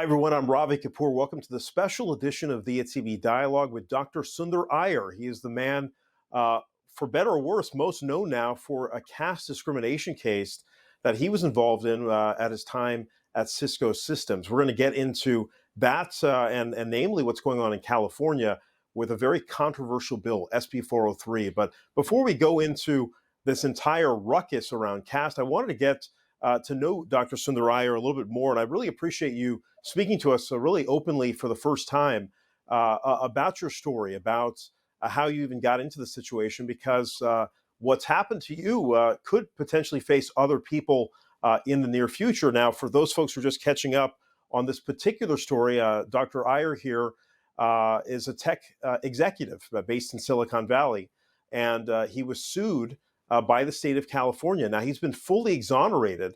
everyone. I'm Ravi Kapur. Welcome to the special edition of Diya TV Dialogue with Dr. Sundar Iyer. He is the man, for better or worse, most known now for a caste discrimination case that he was involved in at his time at Cisco Systems. We're going to get into that and namely what's going on in California with a very controversial bill, SB 403. But before we go into this entire ruckus around caste, I wanted to get to know Dr. Sundar Iyer a little bit more, and I really appreciate you speaking to us really openly for the first time about your story, about how you even got into the situation, because what's happened to you could potentially face other people in the near future. Now, for those folks who are just catching up on this particular story, Dr. Iyer here is a tech executive based in Silicon Valley, and he was sued by the state of California. Now, he's been fully exonerated.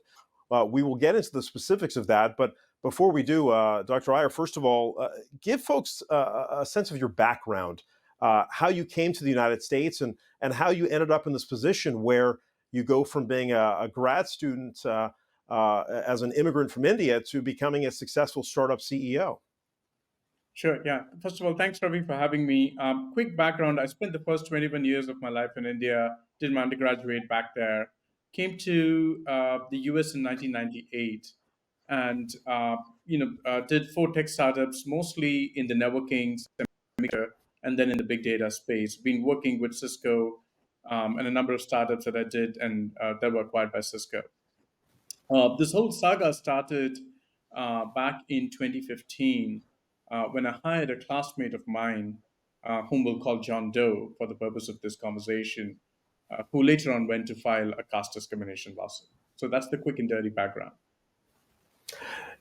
We will get into the specifics of that. But before we do, Dr. Iyer, first of all, give folks a sense of your background, how you came to the United States and how you ended up in this position where you go from being a grad student as an immigrant from India to becoming a successful startup CEO. Sure, yeah. First of all, thanks, Ravi, for having me. Quick background, I spent the first 21 years of my life in India, did my undergraduate back there, came to the US in 1998, and did 4 tech startups, mostly in the networking, and then in the big data space. Been working with Cisco and a number of startups that I did and that were acquired by Cisco. This whole saga started back in 2015 when I hired a classmate of mine, whom we'll call John Doe for the purpose of this conversation, who later on went to file a caste discrimination lawsuit. So that's the quick and dirty background.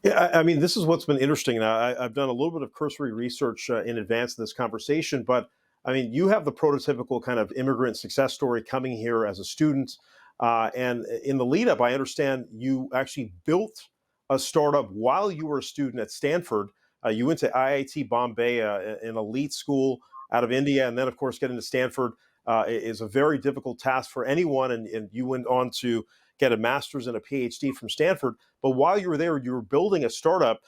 Yeah, I mean, this is what's been interesting. And I've done a little bit of cursory research in advance of this conversation, but I mean, you have the prototypical kind of immigrant success story coming here as a student. And in the lead up, I understand you actually built a startup while you were a student at Stanford. You went to IIT Bombay, an elite school out of India. And then, of course, getting to Stanford is a very difficult task for anyone. And you went on to get a master's and a PhD from Stanford. But while you were there, you were building a startup.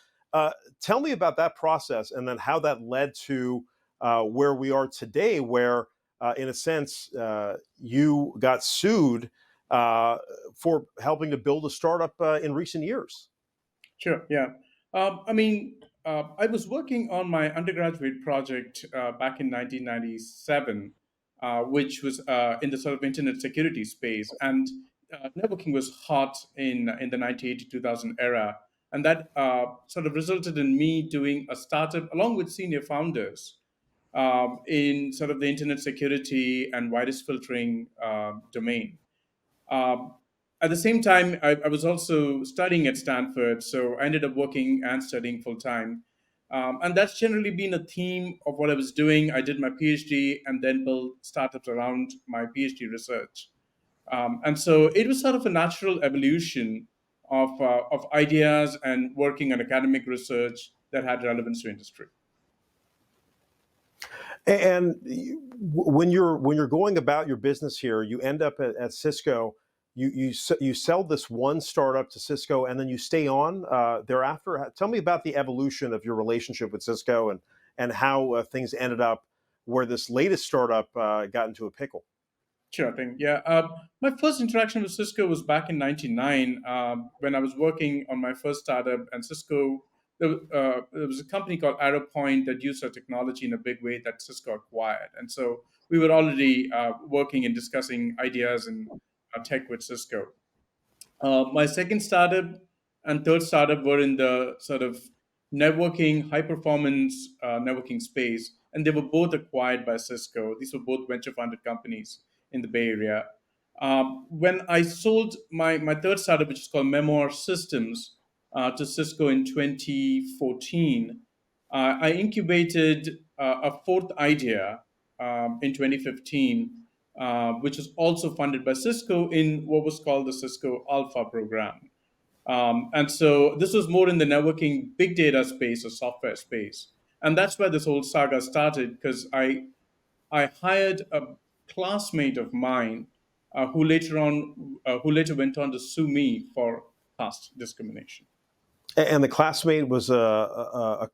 Tell me about that process and then how that led to where we are today, where, in a sense, you got sued for helping to build a startup in recent years. Sure, yeah. I was working on my undergraduate project back in 1997, which was in the sort of internet security space. And networking was hot in the 98 to 2000 era. And that sort of resulted in me doing a startup along with senior founders in sort of the internet security and virus filtering domain. Um, at the same time, I was also studying at Stanford, so I ended up working and studying full time. And that's generally been a theme of what I was doing. I did my PhD and then built startups around my PhD research. And so it was sort of a natural evolution of ideas and working on academic research that had relevance to industry. And when you're going about your business here, you end up at Cisco. You sell this one startup to Cisco, and then you stay on thereafter. Tell me about the evolution of your relationship with Cisco and how things ended up where this latest startup got into a pickle. Sure thing. Yeah. My first interaction with Cisco was back in '99 when I was working on my first startup, and Cisco. There was a company called ArrowPoint that used our technology in a big way that Cisco acquired, and so we were already working and discussing ideas and tech with Cisco. My second startup and third startup were in the sort of networking, high performance networking space, and they were both acquired by Cisco. These were both venture funded companies in the Bay Area. When I sold my third startup, which is called Memoir Systems, to Cisco in 2014, I incubated a fourth idea in 2015, which was also funded by Cisco in what was called the Cisco Alpha program. And so this was more in the networking big data space or software space. And that's where this whole saga started because I hired a classmate of mine who later went on to sue me for caste discrimination. And the classmate was a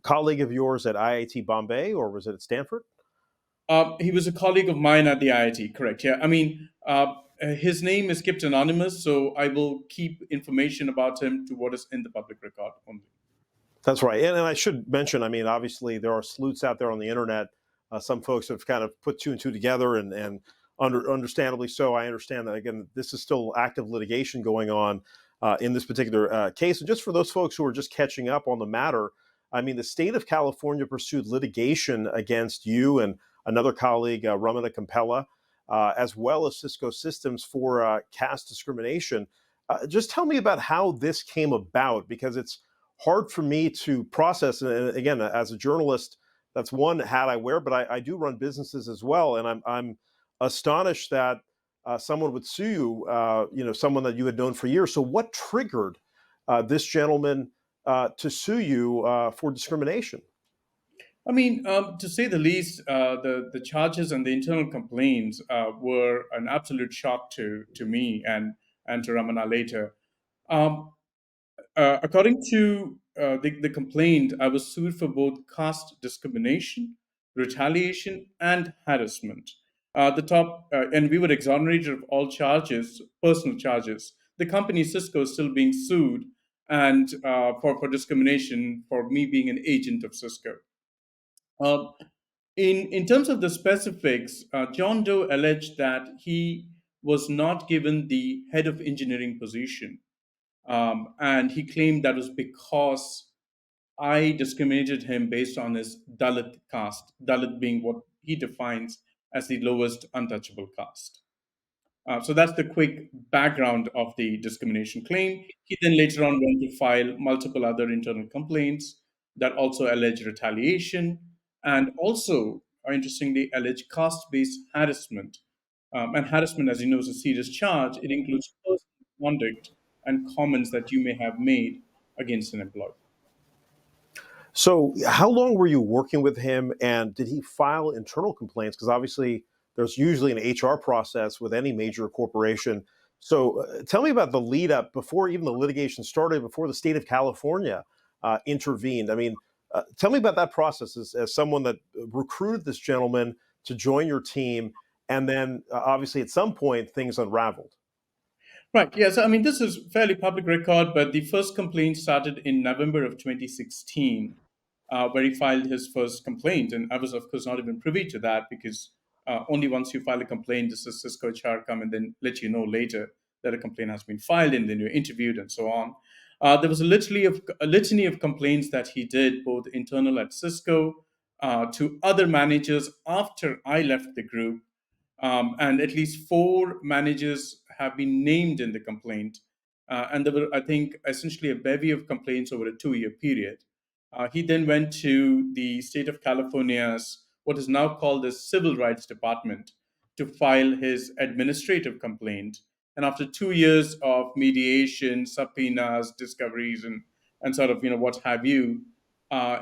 colleague of yours at IIT Bombay, or was it at Stanford? He was a colleague of mine at the IIT, correct? Yeah, I mean, his name is kept anonymous, so I will keep information about him to what is in the public record only. That's right. And I should mention, I mean, obviously there are sleuths out there on the internet. Some folks have kind of put two and two together, and understandably so. I understand that, again, this is still active litigation going on in this particular case. And just for those folks who are just catching up on the matter, I mean, the state of California pursued litigation against you and another colleague, Ramana Campella, as well as Cisco Systems for caste discrimination. Just tell me about how this came about, because it's hard for me to process. And again, as a journalist, that's one hat I wear, but I do run businesses as well, and I'm astonished that someone would sue you, someone that you had known for years. So, what triggered this gentleman to sue you for discrimination? I mean, to say the least, the charges and the internal complaints were an absolute shock to me and to Ramana later. Um, According to the complaint, I was sued for both caste discrimination, retaliation, and harassment. And we were exonerated of all charges, personal charges. The company Cisco is still being sued, and for discrimination for me being an agent of Cisco. Um, in terms of the specifics, John Doe alleged that he was not given the head of engineering position, and he claimed that was because I discriminated him based on his Dalit caste, Dalit being what he defines as the lowest untouchable caste. So that's the quick background of the discrimination claim. He then later on went to file multiple other internal complaints that also allege retaliation and also, interestingly, allege caste based harassment. And harassment, as you know, is a serious charge. It includes personal conduct and comments that you may have made against an employee. So, how long were you working with him, and did he file internal complaints? Because obviously, there's usually an HR process with any major corporation. So, tell me about the lead up before even the litigation started, before the state of California intervened. I mean, tell me about that process as someone that recruited this gentleman to join your team, and then obviously at some point things unraveled. Right. Yes. I mean, this is fairly public record, but the first complaint started in November of 2016, where he filed his first complaint. And I was, of course, not even privy to that because only once you file a complaint does the Cisco HR come and then let you know later that a complaint has been filed and then you're interviewed and so on. There was a litany of complaints that he did, both internal at Cisco to other managers after I left the group, and at least four managers have been named in the complaint. And there were, I think, essentially a bevy of complaints over a 2 year period. He then went to the state of California's, what is now called the Civil Rights Department, to file his administrative complaint. And after 2 years of mediation, subpoenas, discoveries, and sort of, what have you,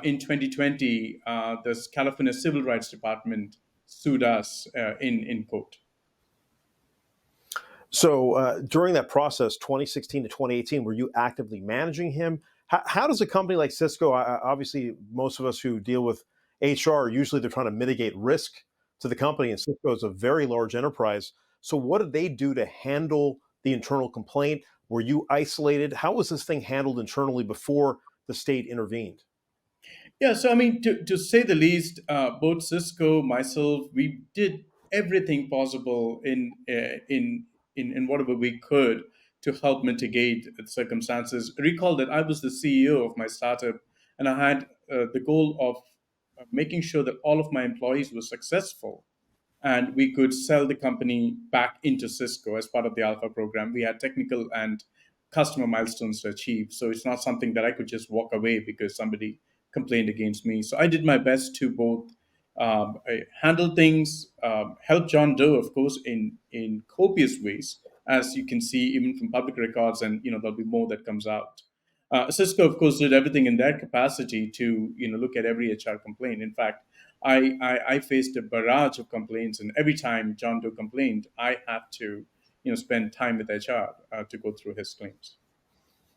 in 2020, the California Civil Rights Department sued us in court. So during that process, 2016 to 2018, were you actively managing him? How does a company like Cisco, obviously, most of us who deal with HR, usually they're trying to mitigate risk to the company, and Cisco is a very large enterprise. So what did they do to handle the internal complaint? Were you isolated? How was this thing handled internally before the state intervened? Yeah, so I mean, to say the least, both Cisco, myself, we did everything possible in whatever we could to help mitigate the circumstances. Recall that I was the CEO of my startup, and I had the goal of making sure that all of my employees were successful and we could sell the company back into Cisco as part of the Alpha program. We had technical and customer milestones to achieve. So it's not something that I could just walk away because somebody complained against me. So I did my best to both handle things, help John Doe, of course, in copious ways, as you can see even from public records, and there'll be more that comes out. Cisco, of course, did everything in their capacity to look at every HR complaint. In fact, I faced a barrage of complaints, and every time John Doe complained, I had to spend time with HR to go through his claims.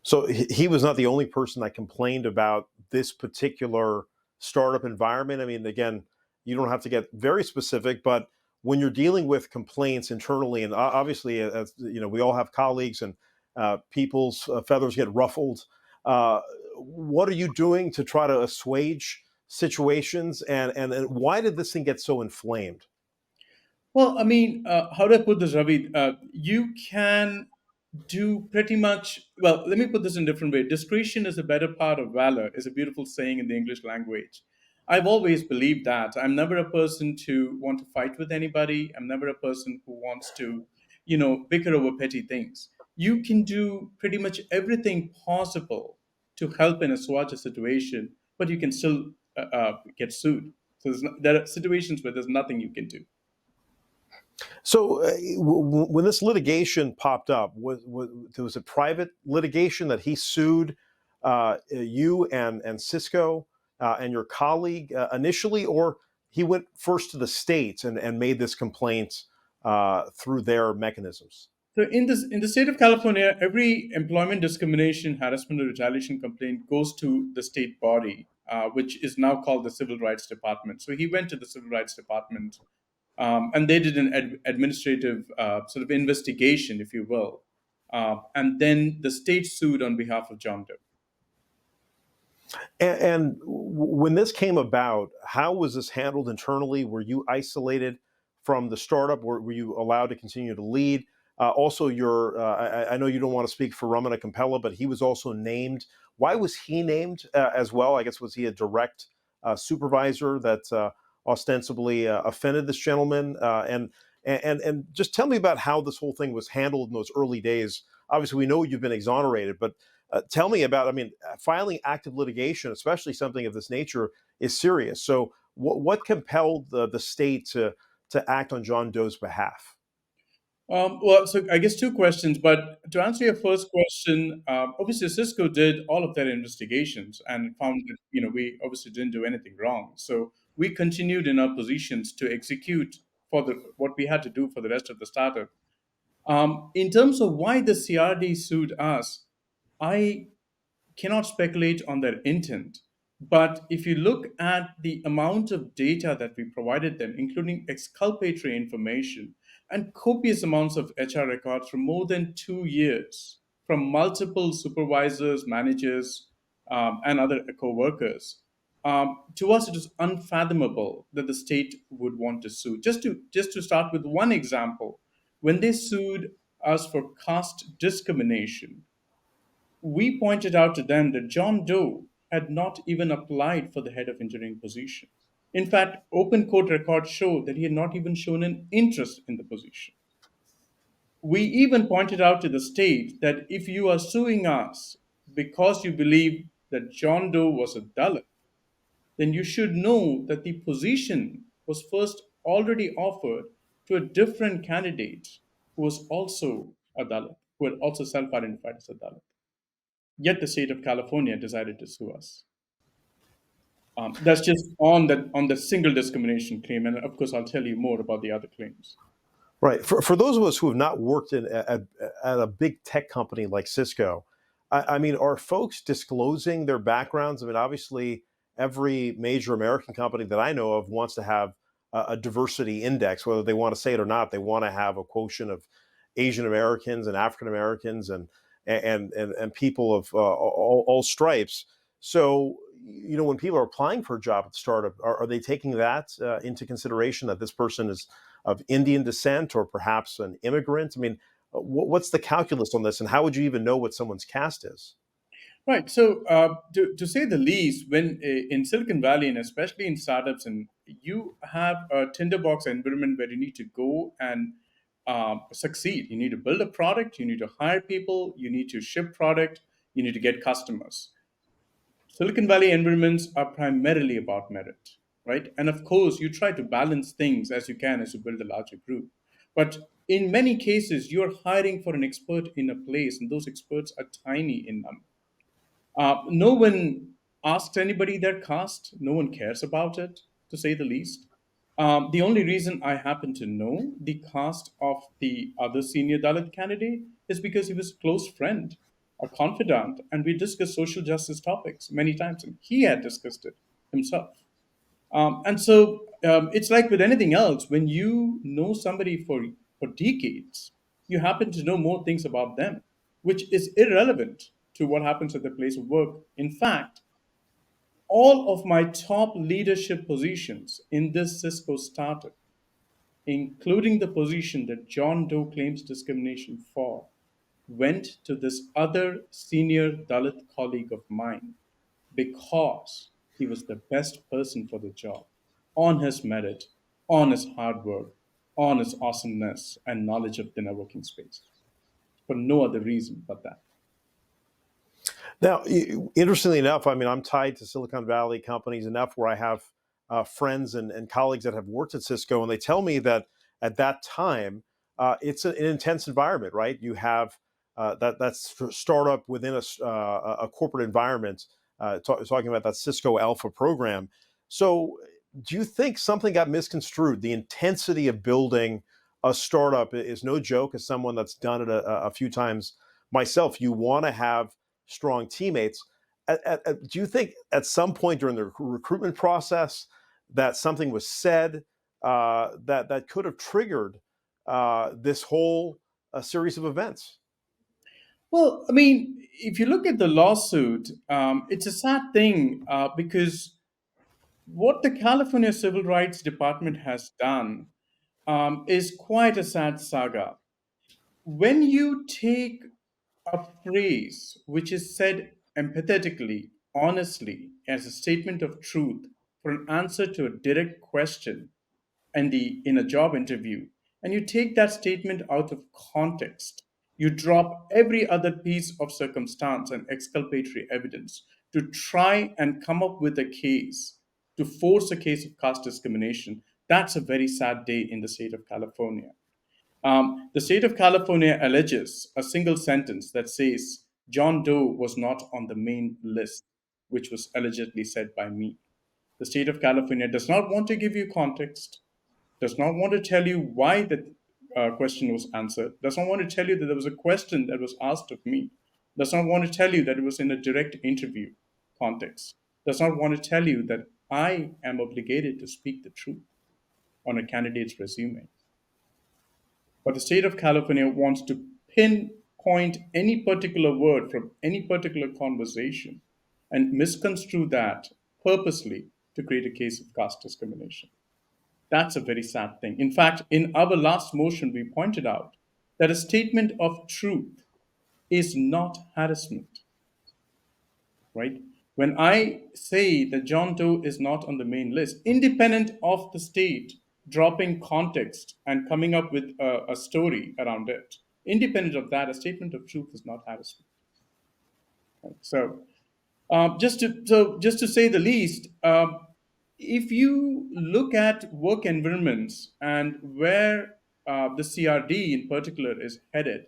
So he was not the only person that complained about this particular startup environment. I mean, again, you don't have to get very specific, but when you're dealing with complaints internally, and obviously, as you know, we all have colleagues, and people's feathers get ruffled. Uh, what are you doing to try to assuage situations, and why did this thing get so inflamed? Well, I mean, how do I put this, Ravi? You can do pretty much, well, let me put this in a different way. Discretion is the better part of valor, is a beautiful saying in the English language. I've always believed that. I'm never a person to want to fight with anybody. I'm never a person who wants to, bicker over petty things. You can do pretty much everything possible to help and assuage a situation, but you can still get sued. So there are situations where there's nothing you can do. So, when this litigation popped up, there was a private litigation that he sued you and Cisco and your colleague initially, or he went first to the states and made this complaint through their mechanisms? So in the state of California, every employment discrimination, harassment, or retaliation complaint goes to the state body, which is now called the Civil Rights Department. So he went to the Civil Rights Department, and they did an administrative sort of investigation, if you will, and then the state sued on behalf of John Doe. And when this came about, how was this handled internally? Were you isolated from the startup? Were you allowed to continue to lead? Also, I know you don't want to speak for Ramana Campella, but he was also named. Why was he named as well? I guess, was he a direct supervisor that ostensibly offended this gentleman? And just tell me about how this whole thing was handled in those early days. Obviously, we know you've been exonerated, but tell me about, I mean, filing active litigation, especially something of this nature, is serious. So, what compelled the state to act on John Doe's behalf? Well, so I guess two questions, but to answer your first question, obviously Cisco did all of their investigations and found that we obviously didn't do anything wrong. So we continued in our positions to execute for the what we had to do for the rest of the startup. In terms of why the CRD sued us, I cannot speculate on their intent. But if you look at the amount of data that we provided them, including exculpatory information and copious amounts of HR records for more than 2 years from multiple supervisors, managers, and other co workers, to us it is unfathomable that the state would want to sue. Just to start with one example, when they sued us for caste discrimination, we pointed out to them that John Doe had not even applied for the head of engineering position. In fact, open court records show that he had not even shown an interest in the position. We even pointed out to the state that if you are suing us because you believe that John Doe was a Dalit, then you should know that the position was first already offered to a different candidate who was also a Dalit, who had also self identified as a Dalit. Yet the state of California decided to sue us. That's just on the single discrimination claim, and of course, I'll tell you more about the other claims. Right. For those of us who have not worked at a big tech company like Cisco, I mean, are folks disclosing their backgrounds? I mean, obviously, every major American company that I know of wants to have a diversity index, whether they want to say it or not. They want to have a quotient of Asian Americans and African Americans and people of all stripes. So, when people are applying for a job at the startup, are they taking that into consideration, that this person is of Indian descent or perhaps an immigrant? I mean, what's the calculus on this, and how would you even know what someone's caste is? Right. So, to say the least, when in Silicon Valley and especially in startups, and you have a tinderbox environment where you need to go and succeed. You need to build a product. You need to hire people. You need to ship product. You need to get customers. Silicon Valley environments are primarily about merit, right? And of course, you try to balance things as you can as you build a larger group. But in many cases, you're hiring for an expert in a place, and those experts are tiny in number. No one asks anybody their caste. No one cares about it, to say the least. The only reason I happen to know the caste of the other senior Dalit candidate is because he was a close friend. a confidant, and we discussed social justice topics many times, and he had discussed it himself. And so it's like with anything else, when you know somebody for decades, you happen to know more things about them, which is irrelevant to what happens at the place of work. In fact, all of my top leadership positions in this Cisco startup, including the position that John Doe claims discrimination for, went to this other senior Dalit colleague of mine because he was the best person for the job on his merit, on his hard work, on his awesomeness and knowledge of the networking space, for no other reason but that. Now, interestingly enough, I mean, I'm tied to Silicon Valley companies enough where I have friends and colleagues that have worked at Cisco, and they tell me that at that time, it's an intense environment, right? You have that's startup within a corporate environment, talking about that Cisco Alpha program. So, do you think something got misconstrued? The intensity of building a startup is no joke. As someone that's done it a few times myself, you want to have strong teammates. Do you think at some point during the recruitment process that something was said that could have triggered this whole series of events? Well, I mean, if you look at the lawsuit, it's a sad thing because what the California Civil Rights Department has done is quite a sad saga. When you take a phrase which is said empathetically, honestly, as a statement of truth for an answer to a direct question in a job interview, and you take that statement out of context, you drop every other piece of circumstance and exculpatory evidence to try and come up with a case, to force a case of caste discrimination. That's a very sad day in the state of California. The state of California alleges a single sentence that says John Doe was not on the main list, which was allegedly said by me. The state of California does not want to give you context, does not want to tell you why the question was answered, does not want to tell you that there was a question that was asked of me, does not want to tell you that it was in a direct interview context, does not want to tell you that I am obligated to speak the truth on a candidate's resume. But the state of California wants to pinpoint any particular word from any particular conversation and misconstrue that purposely to create a case of caste discrimination. That's a very sad thing. In fact, in our last motion, we pointed out that a statement of truth is not harassment, right? When I say that John Doe is not on the main list, independent of the state dropping context and coming up with a story around it, independent of that, a statement of truth is not harassment. Right? So just to say the least, if you look at work environments and where the CRD in particular is headed,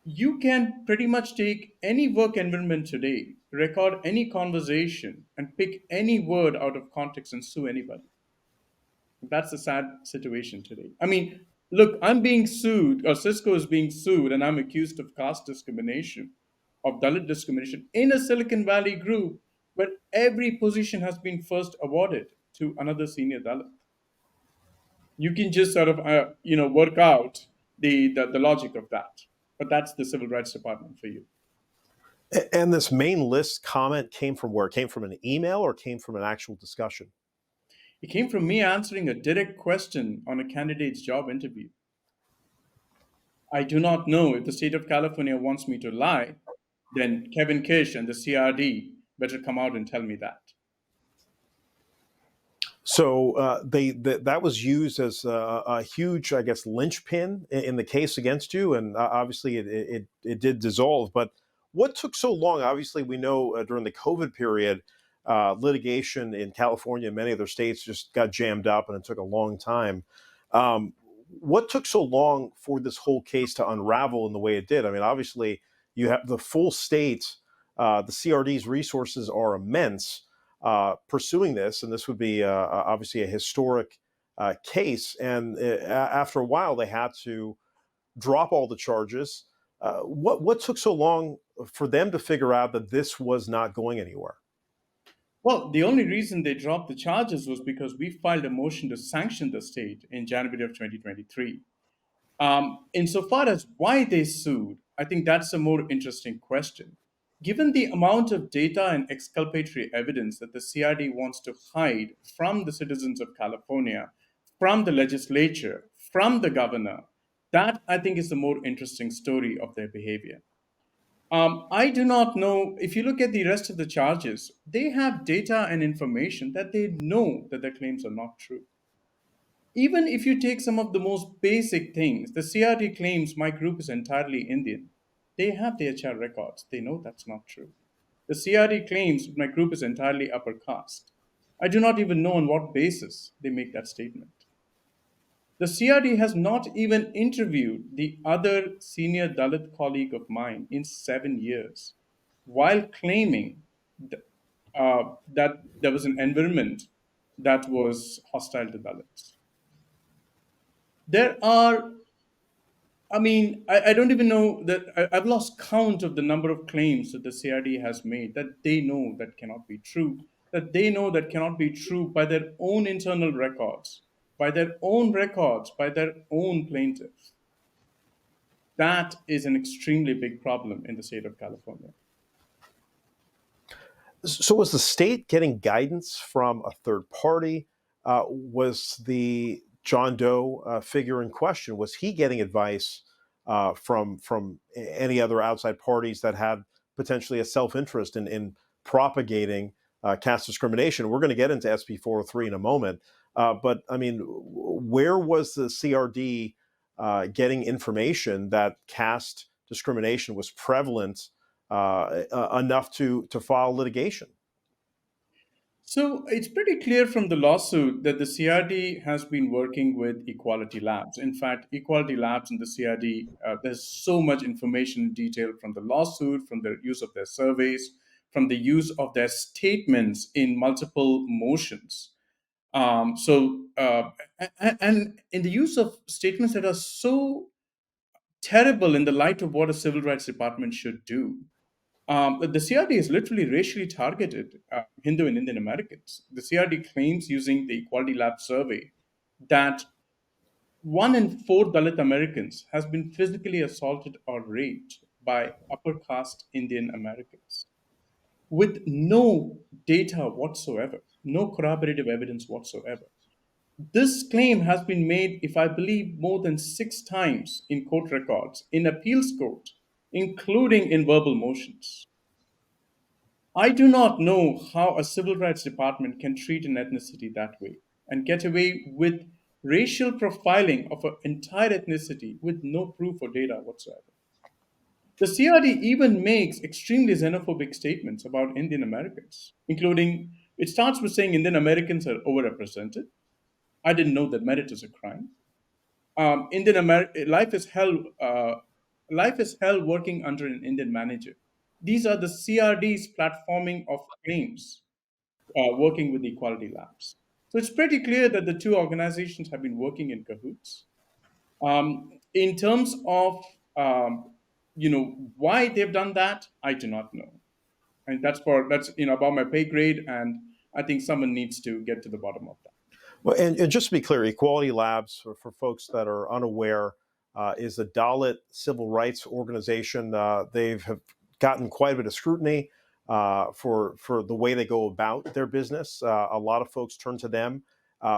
you can pretty much take any work environment today, record any conversation, and pick any word out of context and sue anybody. That's a sad situation today. I mean, look, I'm being sued, or Cisco is being sued, and I'm accused of caste discrimination, of Dalit discrimination in a Silicon Valley group where every position has been first awarded to another senior Dalit. You can just sort of, work out the logic of that. But that's the Civil Rights Department for you. And this main list comment came from where? It came from an email or came from an actual discussion? It came from me answering a direct question on a candidate's job interview. I do not know if the state of California wants me to lie, then Kevin Kish and the CRD better come out and tell me that. So that was used as a huge, I guess, linchpin in the case against you, and obviously it did dissolve. But what took so long? Obviously, we know during the COVID period, litigation in California and many other states just got jammed up, and it took a long time. What took so long for this whole case to unravel in the way it did? I mean, obviously, you have the full state. The CRD's resources are immense. Pursuing this, and this would be obviously a historic case. And after a while, they had to drop all the charges. What took so long for them to figure out that this was not going anywhere? Well, the only reason they dropped the charges was because we filed a motion to sanction the state in January of 2023. Insofar as why they sued, I think that's a more interesting question. Given the amount of data and exculpatory evidence that the CRD wants to hide from the citizens of California, from the legislature, from the governor, that I think is the more interesting story of their behavior. I do not know. If you look at the rest of the charges, they have data and information that they know that their claims are not true. Even if you take some of the most basic things, the CRD claims my group is entirely Indian. They have the HR records. They know that's not true. The CRD claims my group is entirely upper caste. I do not even know on what basis they make that statement. The CRD has not even interviewed the other senior Dalit colleague of mine in 7 years, while claiming that there was an environment that was hostile to Dalits. There are, I don't even know that I've lost count of the number of claims that the CRD has made that they know that cannot be true, that they know that cannot be true by their own internal records, by their own records, by their own plaintiffs. That is an extremely big problem in the state of California. So, was the state getting guidance from a third party? Was the John Doe figure in question, was he getting advice from any other outside parties that had potentially a self interest in propagating caste discrimination? We're going to get into SB 403 in a moment, but I mean, where was the CRD getting information that caste discrimination was prevalent enough to file litigation? So it's pretty clear from the lawsuit that the CRD has been working with Equality Labs. In fact, Equality Labs and the CRD, there's so much information in detail from the lawsuit, from the use of their surveys, from the use of their statements in multiple motions. And in the use of statements that are so terrible in the light of what a civil rights department should do. The CRD is literally racially targeted Hindu and Indian Americans. The CRD claims using the Equality Lab survey that 1 in 4 Dalit Americans has been physically assaulted or raped by upper caste Indian Americans with no data whatsoever, no corroborative evidence whatsoever. This claim has been made, if I believe, more than 6 times in court records, in appeals court, including in verbal motions. I do not know how a civil rights department can treat an ethnicity that way and get away with racial profiling of an entire ethnicity with no proof or data whatsoever. The CRD even makes extremely xenophobic statements about Indian Americans, including it starts with saying Indian Americans are overrepresented. I didn't know that merit is a crime. Life is hell working under an Indian manager. These are the CRD's platforming of claims working with Equality Labs. So it's pretty clear that the two organizations have been working in cahoots. In terms of why they've done that, I do not know, and that's above my pay grade, and I think someone needs to get to the bottom of that. Well, and just to be clear, Equality Labs, for folks that are unaware, is a Dalit civil rights organization. They've have gotten quite a bit of scrutiny for the way they go about their business. A lot of folks turn to them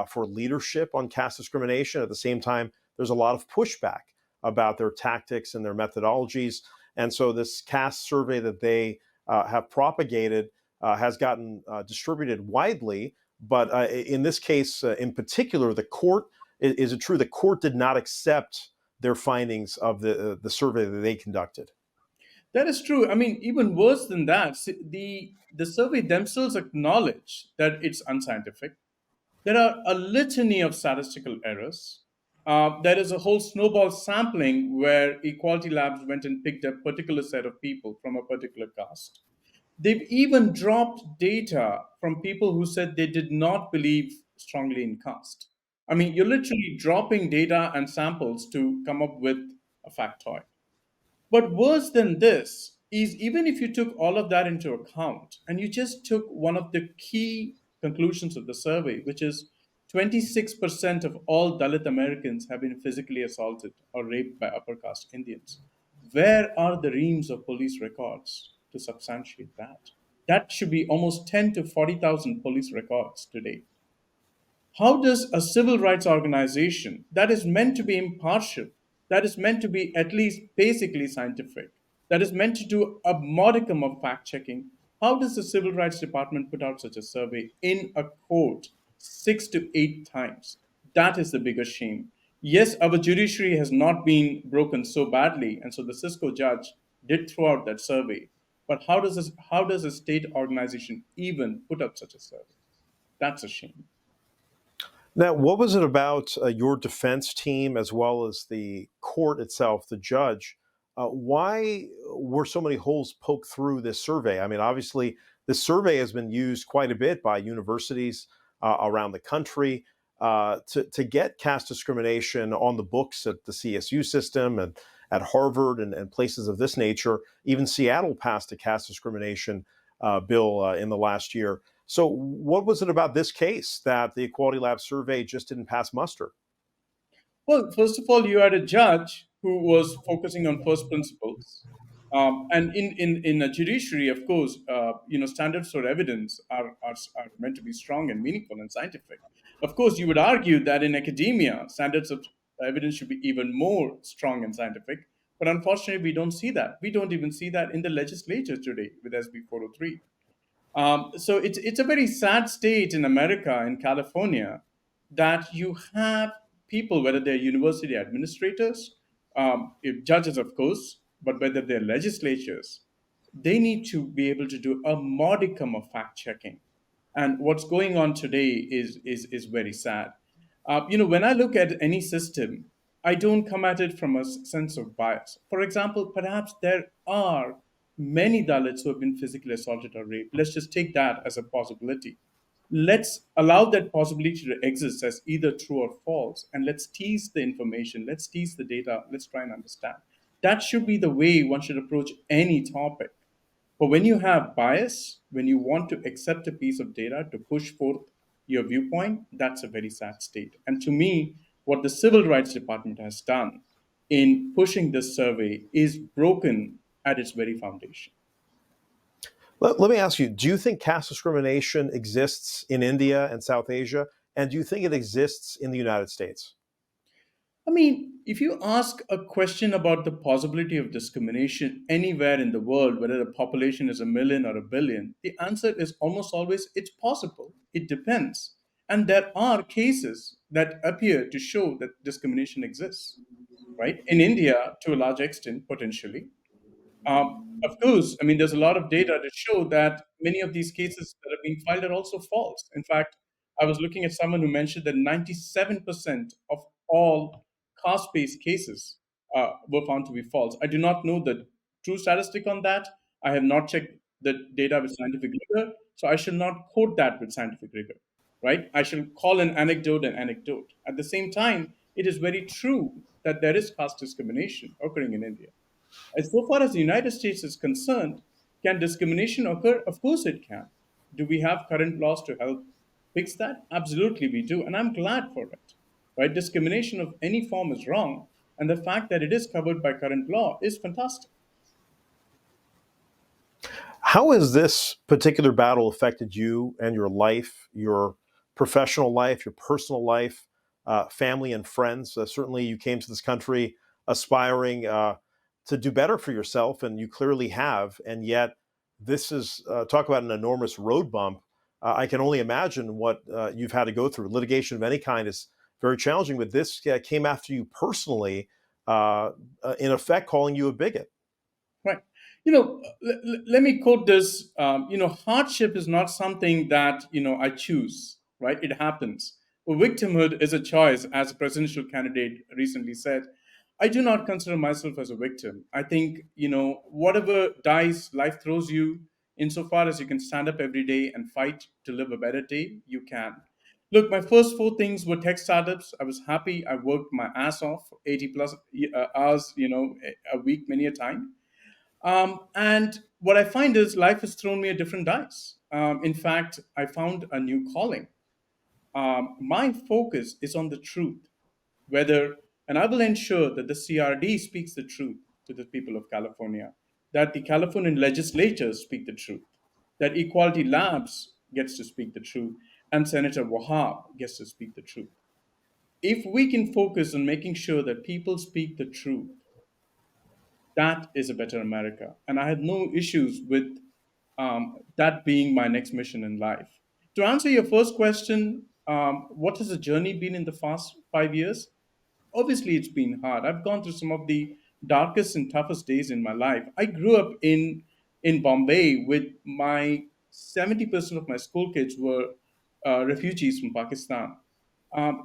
for leadership on caste discrimination. At the same time, there's a lot of pushback about their tactics and their methodologies. And so this caste survey that they have propagated has gotten distributed widely. But in this case, in particular, the court, is it true the court did not accept their findings of the survey that they conducted? That is true. I mean, even worse than that, the survey themselves acknowledge that it's unscientific. There are a litany of statistical errors. There is a whole snowball sampling where Equality Labs went and picked a particular set of people from a particular caste. They've even dropped data from people who said they did not believe strongly in caste. I mean, you're literally dropping data and samples to come up with a factoid. But worse than this is, even if you took all of that into account and you just took one of the key conclusions of the survey, which is 26% of all Dalit Americans have been physically assaulted or raped by upper caste Indians. Where are the reams of police records to substantiate that? That should be almost 10 to 40,000 police records today. How does a civil rights organization that is meant to be impartial, that is meant to be at least basically scientific, that is meant to do a modicum of fact checking, how does the civil rights department put out such a survey in a court 6 to 8 times? That is the biggest shame. Yes, our judiciary has not been broken so badly, and so the Cisco judge did throw out that survey. But how does a state organization even put up such a survey? That's a shame. Now, what was it about your defense team as well as the court itself, the judge? Why were so many holes poked through this survey? I mean, obviously, this survey has been used quite a bit by universities around the country to get caste discrimination on the books at the CSU system and at Harvard and places of this nature. Even Seattle passed a caste discrimination bill in the last year. So, what was it about this case that the Equality Lab survey just didn't pass muster? Well, first of all, you had a judge who was focusing on first principles. And in a judiciary, of course, standards for evidence are meant to be strong and meaningful and scientific. Of course, you would argue that in academia, standards of evidence should be even more strong and scientific. But unfortunately, we don't see that. We don't even see that in the legislature today with SB 403. So it's a very sad state in America, in California, that you have people, whether they're university administrators, if judges, of course, but whether they're legislatures, they need to be able to do a modicum of fact checking. And what's going on today is very sad. When I look at any system, I don't come at it from a sense of bias. For example, perhaps there are many Dalits who have been physically assaulted or raped. Let's just take that as a possibility. Let's allow that possibility to exist as either true or false, and let's tease the information, let's tease the data, let's try and understand. That should be the way one should approach any topic. But when you have bias, when you want to accept a piece of data to push forth your viewpoint, that's a very sad state. And to me, what the Civil Rights Department has done in pushing this survey is broken at its very foundation. Let me ask you, do you think caste discrimination exists in India and South Asia? And do you think it exists in the United States? I mean, if you ask a question about the possibility of discrimination anywhere in the world, whether the population is a million or a billion, the answer is almost always it's possible. It depends. And there are cases that appear to show that discrimination exists, right? In India, to a large extent, potentially. Of course, I mean, there's a lot of data to show that many of these cases that are being filed are also false. In fact, I was looking at someone who mentioned that 97% of all caste based cases were found to be false. I do not know the true statistic on that. I have not checked the data with scientific rigor, so I shall not quote that with scientific rigor, right? I shall call an anecdote an anecdote. At the same time, it is very true that there is caste discrimination occurring in India. As so far as the United States is concerned, can discrimination occur? Of course it can. Do we have current laws to help fix that? Absolutely, we do. And I'm glad for it. Right? Discrimination of any form is wrong. And the fact that it is covered by current law is fantastic. How has this particular battle affected you and your life, your professional life, your personal life, family, and friends? Certainly, you came to this country aspiring to do better for yourself, and you clearly have. And yet, this is talk about an enormous road bump. I can only imagine what you've had to go through. Litigation of any kind is very challenging, but this came after you personally, in effect, calling you a bigot. Right. Let me quote this. Hardship is not something that, I choose, right? It happens. Well, victimhood is a choice, as a presidential candidate recently said. I do not consider myself as a victim. I think, whatever dice life throws you, insofar as you can stand up every day and fight to live a better day, you can. Look, my first four things were tech startups. I was happy. I worked my ass off, 80 plus hours, a week, many a time. And what I find is life has thrown me a different dice. In fact, I found a new calling. My focus is on the truth, whether, and I will ensure that the CRD speaks the truth to the people of California, that the Californian legislatures speak the truth, that Equality Labs gets to speak the truth, and Senator Wahab gets to speak the truth. If we can focus on making sure that people speak the truth, that is a better America. And I had no issues with that being my next mission in life. To answer your first question, what has the journey been in the past 5 years? Obviously, it's been hard. I've gone through some of the darkest and toughest days in my life. I grew up in Bombay with my 70% of my school kids were refugees from Pakistan.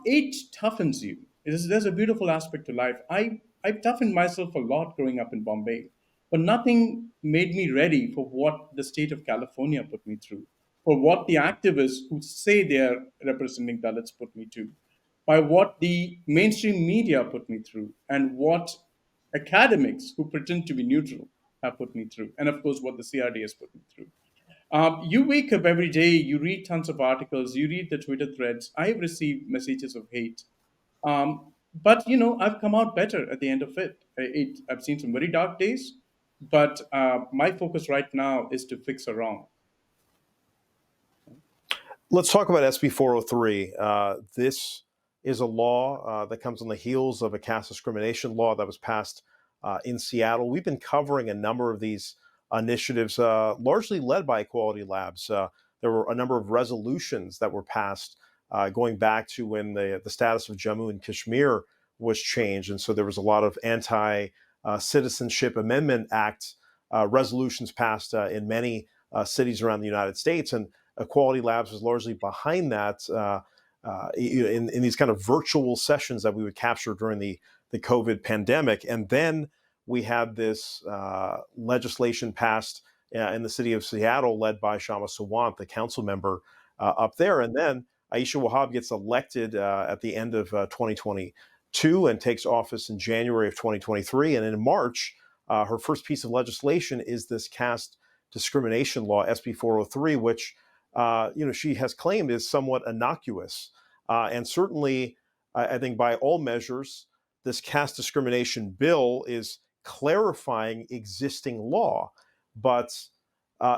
It toughens you. There's a beautiful aspect to life. I toughened myself a lot growing up in Bombay, but nothing made me ready for what the state of California put me through, for what the activists who say they're representing Dalits put me to, by what the mainstream media put me through, and what academics who pretend to be neutral have put me through, and of course, what the CRD has put me through. You wake up every day, you read tons of articles, you read the Twitter threads. I've received messages of hate. But, I've come out better at the end of it. I've seen some very dark days, but my focus right now is to fix a wrong. Let's talk about SB 403. This is a law that comes on the heels of a caste discrimination law that was passed in Seattle. We've been covering a number of these initiatives, largely led by Equality Labs. There were a number of resolutions that were passed going back to when the status of Jammu and Kashmir was changed. And so there was a lot of anti-Citizenship Amendment Act resolutions passed in many cities around the United States. And Equality Labs was largely behind that in these kind of virtual sessions that we would capture during the COVID pandemic. And then we had this legislation passed in the city of Seattle, led by Shama Sawant, the council member up there. And then Aisha Wahab gets elected at the end of 2022 and takes office in January of 2023. And in March, her first piece of legislation is this caste discrimination law, SB 403, which she has claimed is somewhat innocuous. And certainly, I think by all measures, this caste discrimination bill is clarifying existing law. But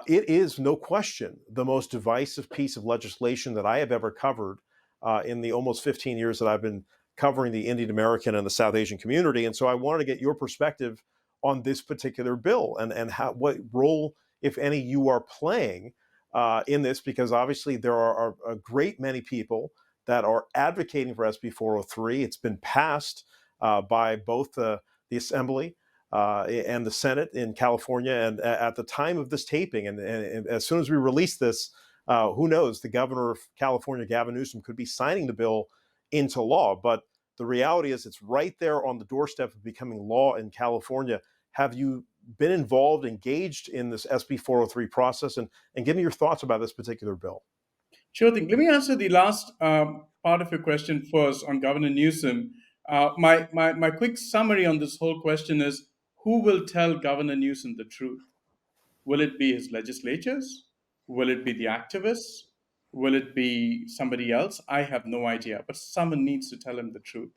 it is, no question, the most divisive piece of legislation that I have ever covered in the almost 15 years that I've been covering the Indian American and the South Asian community. And so I wanted to get your perspective on this particular bill and what role, if any, you are playing in this, because obviously there are a great many people that are advocating for SB 403. It's been passed by both the Assembly and the Senate in California. And at the time of this taping, and as soon as we release this, who knows, the governor of California, Gavin Newsom, could be signing the bill into law. But the reality is it's right there on the doorstep of becoming law in California. Have you been involved, engaged in this SB 403 process, and give me your thoughts about this particular bill? Sure thing. Let me answer the last part of your question first on Governor Newsom. My quick summary on this whole question is, who will tell Governor Newsom the truth? Will it be his legislatures? Will it be the activists? Will it be somebody else? I have no idea, but someone needs to tell him the truth.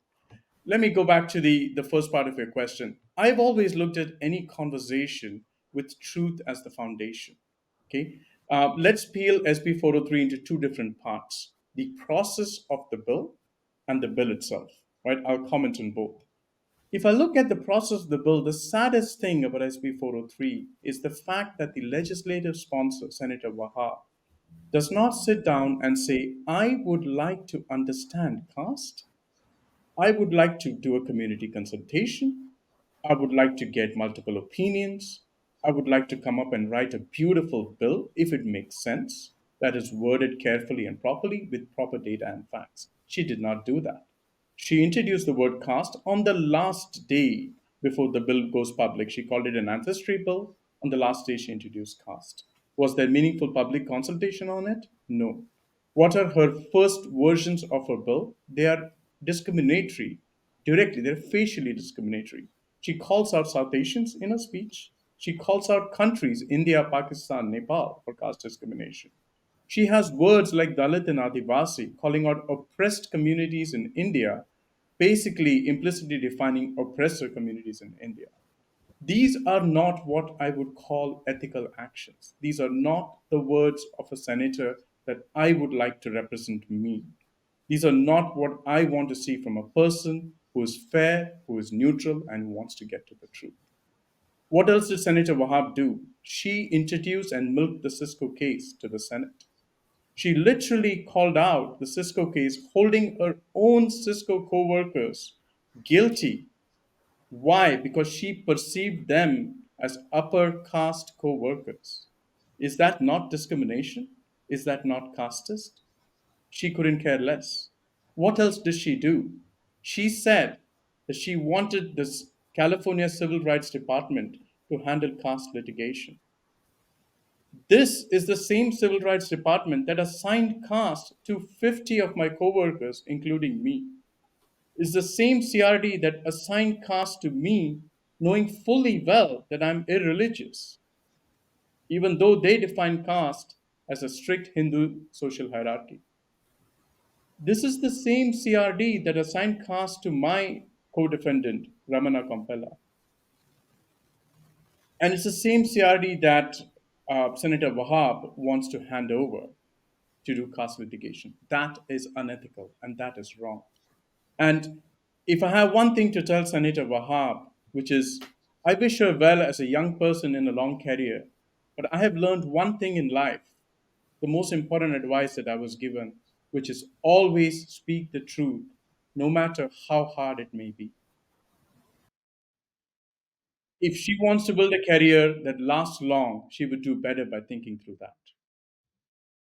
Let me go back to the first part of your question. I've always looked at any conversation with truth as the foundation. Okay, let's peel SB 403 into two different parts: the process of the bill and the bill itself. Right? I'll comment on both. If I look at the process of the bill, the saddest thing about SB 403 is the fact that the legislative sponsor, Senator Wahab, does not sit down and say, I would like to understand caste. I would like to do a community consultation. I would like to get multiple opinions. I would like to come up and write a beautiful bill, if it makes sense, that is worded carefully and properly with proper data and facts. She did not do that. She introduced the word caste on the last day before the bill goes public. She called it an ancestry bill. On the last day, she introduced caste. Was there meaningful public consultation on it? No. What are her first versions of her bill? They are discriminatory directly, they're facially discriminatory. She calls out South Asians in her speech. She calls out countries, India, Pakistan, Nepal, for caste discrimination. She has words like Dalit and Adivasi calling out oppressed communities in India, basically implicitly defining oppressor communities in India. These are not what I would call ethical actions. These are not the words of a senator that I would like to represent me. These are not what I want to see from a person who is fair, who is neutral, and who wants to get to the truth. What else did Senator Wahab do? She introduced and milked the Cisco case to the Senate. She literally called out the Cisco case, holding her own Cisco co workers guilty. Why? Because she perceived them as upper caste co workers. Is that not discrimination? Is that not casteist? She couldn't care less. What else did she do? She said that she wanted this California Civil Rights Department to handle caste litigation. This is the same civil rights department that assigned caste to 50 of my coworkers, including me. Is the same CRD that assigned caste to me, knowing fully well that I'm irreligious, even though they define caste as a strict Hindu social hierarchy. This is the same CRD that assigned caste to my co defendant, Ramana Kompella. And it's the same CRD that Senator Wahab wants to hand over to do caste litigation. That is unethical and that is wrong. And if I have one thing to tell Senator Wahab, which is I wish her well as a young person in a long career, but I have learned one thing in life, the most important advice that I was given, which is always speak the truth, no matter how hard it may be. If she wants to build a career that lasts long, she would do better by thinking through that.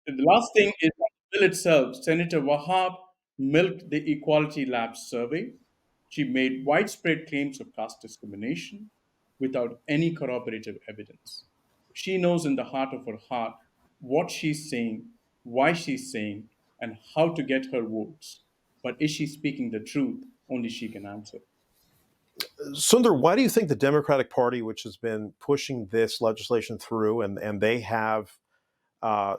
The last thing is on the bill itself. Senator Wahab milked the Equality Lab survey. She made widespread claims of caste discrimination without any corroborative evidence. She knows in the heart of her heart what she's saying, why she's saying, and how to get her votes. But is she speaking the truth? Only she can answer. Sundar, why do you think the Democratic Party, which has been pushing this legislation through, and they have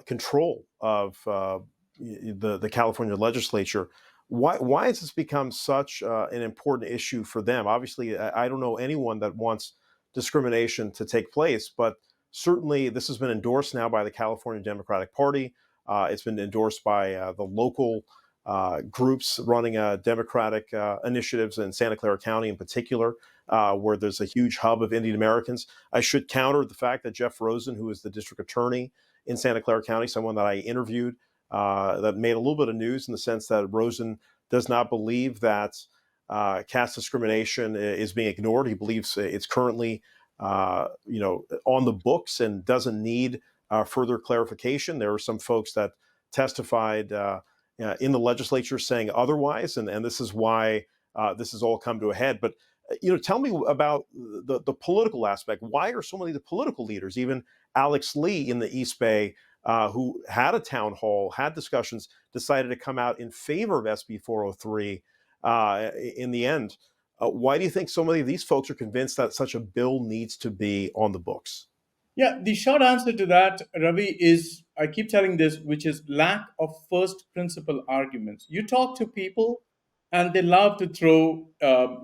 control of the California legislature, why has this become such an important issue for them? Obviously, I don't know anyone that wants discrimination to take place, but certainly this has been endorsed now by the California Democratic Party. It's been endorsed by the local groups running Democratic initiatives in Santa Clara County in particular, where there's a huge hub of Indian Americans. I should counter the fact that Jeff Rosen, who is the district attorney in Santa Clara County, someone that I interviewed, that made a little bit of news in the sense that Rosen does not believe that caste discrimination is being ignored. He believes it's currently, on the books and doesn't need further clarification. There are some folks that testified in the legislature saying otherwise, and this is why this has all come to a head. But tell me about the political aspect. Why are so many of the political leaders, even Alex Lee in the East Bay, who had a town hall, had discussions, decided to come out in favor of SB 403 in the end? Why do you think so many of these folks are convinced that such a bill needs to be on the books? Yeah, the short answer to that, Ravi, is I keep telling this, which is lack of first principle arguments. You talk to people and they love to throw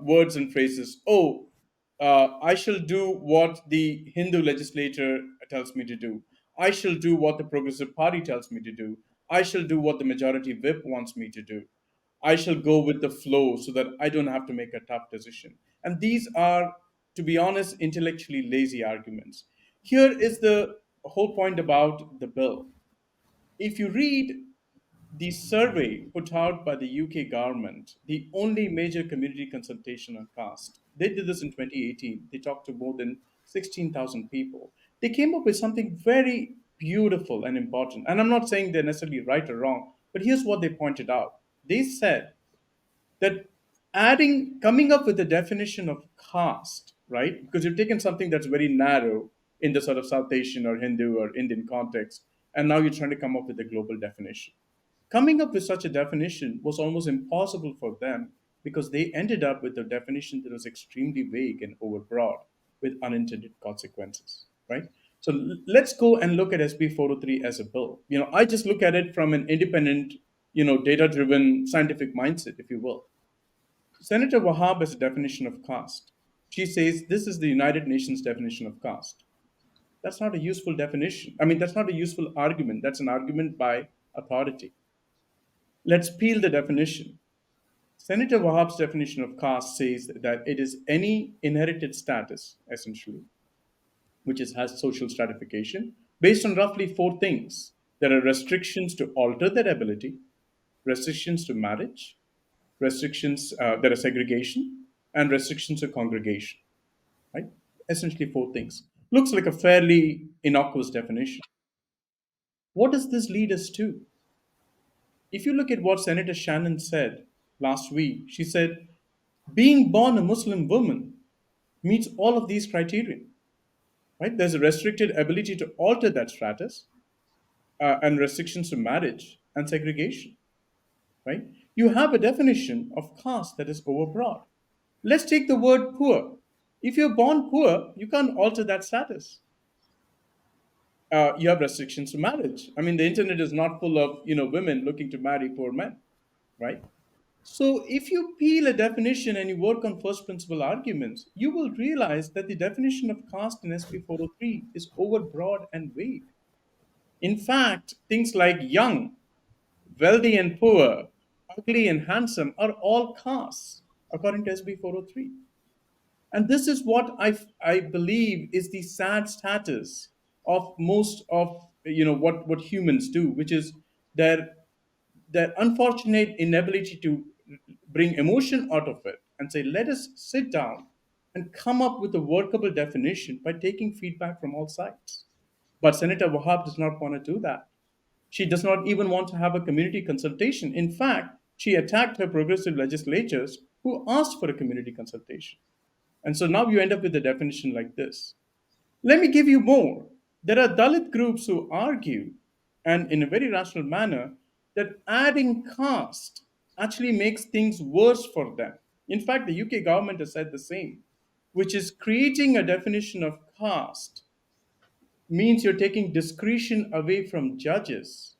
words and phrases. Oh, I shall do what the Hindu legislature tells me to do. I shall do what the Progressive Party tells me to do. I shall do what the majority whip wants me to do. I shall go with the flow so that I don't have to make a tough decision. And these are, to be honest, intellectually lazy arguments. Here is the whole point about the bill. If you read the survey put out by the UK government, the only major community consultation on caste, they did this in 2018. They talked to more than 16,000 people. They came up with something very beautiful and important. And I'm not saying they're necessarily right or wrong, but here's what they pointed out. They said that coming up with a definition of caste, right? Because you've taken something that's very narrow in the sort of South Asian or Hindu or Indian context, and now you're trying to come up with a global definition. Coming up with such a definition was almost impossible for them because they ended up with a definition that was extremely vague and overbroad with unintended consequences, right? So let's go and look at SB 403 as a bill. I just look at it from an independent, data driven scientific mindset, if you will. Senator Wahab has a definition of caste. She says this is the United Nations definition of caste. That's not a useful definition. I mean, that's not a useful argument. That's an argument by authority. Let's peel the definition. Senator Wahab's definition of caste says that it is any inherited status, essentially, which has social stratification, based on roughly four things. There are restrictions to alter their ability, restrictions to marriage, restrictions, there are segregation, and restrictions to congregation, right? Essentially, four things. Looks like a fairly innocuous definition. What does this lead us to? If you look at what Senator Shannon said last week, she said, being born a Muslim woman meets all of these criteria, right? There's a restricted ability to alter that status and restrictions to marriage and segregation, right? You have a definition of caste that is overbroad. Let's take the word poor. If you're born poor, you can't alter that status. You have restrictions to marriage. I mean, the internet is not full of women looking to marry poor men, right? So, if you peel a definition and you work on first principle arguments, you will realize that the definition of caste in SB 403 is overbroad and vague. In fact, things like young, wealthy and poor, ugly and handsome are all castes, according to SB 403. And this is what I believe is the sad status of most of what humans do, which is their their unfortunate inability to bring emotion out of it and say, let us sit down and come up with a workable definition by taking feedback from all sides. But Senator Wahab does not want to do that. She does not even want to have a community consultation. In fact, she attacked her progressive legislators who asked for a community consultation. And so now you end up with a definition like this. Let me give you more. There are Dalit groups who argue, and in a very rational manner, that adding caste actually makes things worse for them. In fact, the UK government has said the same, which is creating a definition of caste means you're taking discretion away from judges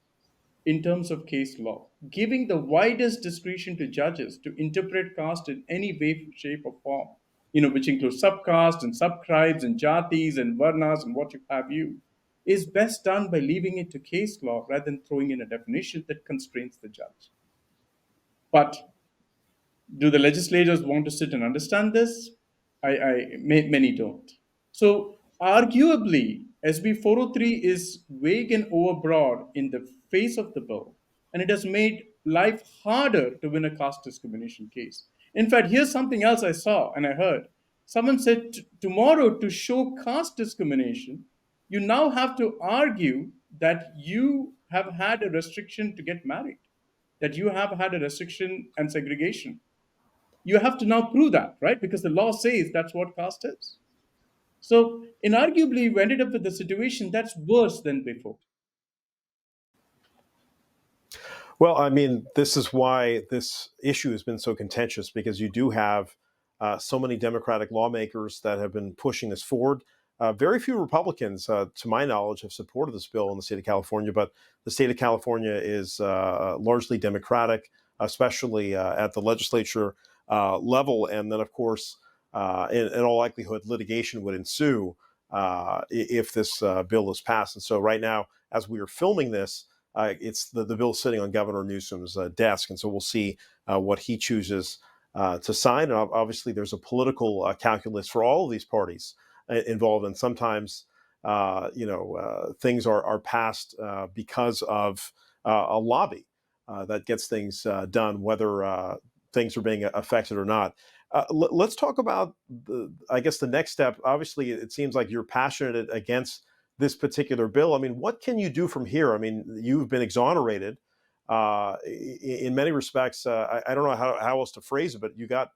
in terms of case law, giving the widest discretion to judges to interpret caste in any way, shape, or form, which includes subcaste and subtribes and jatis and varnas and what have you, is best done by leaving it to case law rather than throwing in a definition that constrains the judge. But do the legislators want to sit and understand this? Many don't. So, arguably, SB 403 is vague and overbroad in the face of the bill, and it has made life harder to win a caste discrimination case. In fact, here's something else I saw and I heard. Someone said tomorrow to show caste discrimination, you now have to argue that you have had a restriction to get married, that you have had a restriction and segregation. You have to now prove that, right? Because the law says that's what caste is. So, inarguably, we ended up with a situation that's worse than before. Well, I mean, this is why this issue has been so contentious, because you do have so many Democratic lawmakers that have been pushing this forward. Very few Republicans, to my knowledge, have supported this bill in the state of California, but the state of California is largely Democratic, especially at the legislature level. And then, of course, in all likelihood, litigation would ensue if this bill is passed. And so right now, as we are filming this, it's the bill sitting on Governor Newsom's desk. And so we'll see what he chooses to sign. And obviously, there's a political calculus for all of these parties involved. And sometimes, things are passed because of a lobby that gets things done, whether things are being affected or not. Let's talk about, I guess, the next step. Obviously, it seems like you're passionate against this particular bill. I mean, what can you do from here? I mean, you've been exonerated in many respects. I don't know how else to phrase it, but you got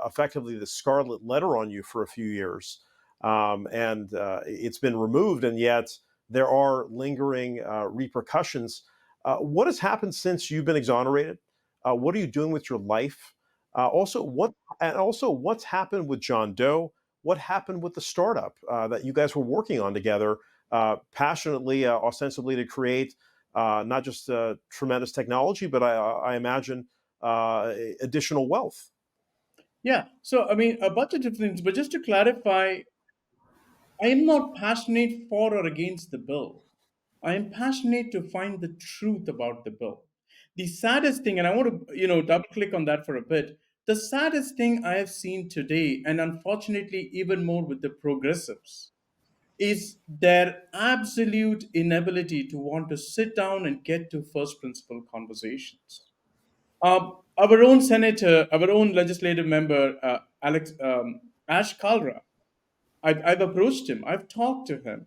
effectively the scarlet letter on you for a few years. And it's been removed, and yet there are lingering repercussions. What has happened since you've been exonerated? What are you doing with your life? Also, what's happened with John Doe? What happened with the startup that you guys were working on together, passionately, ostensibly to create not just tremendous technology, but I imagine additional wealth. Yeah. So, I mean, a bunch of different things. But just to clarify, I am not passionate for or against the bill. I am passionate to find the truth about the bill. The saddest thing, and I want to, double click on that for a bit. The saddest thing I have seen today, and unfortunately, even more with the progressives, is their absolute inability to want to sit down and get to first principle conversations. Our own senator, our own legislative member, Alex Ash Kalra, I've approached him, I've talked to him.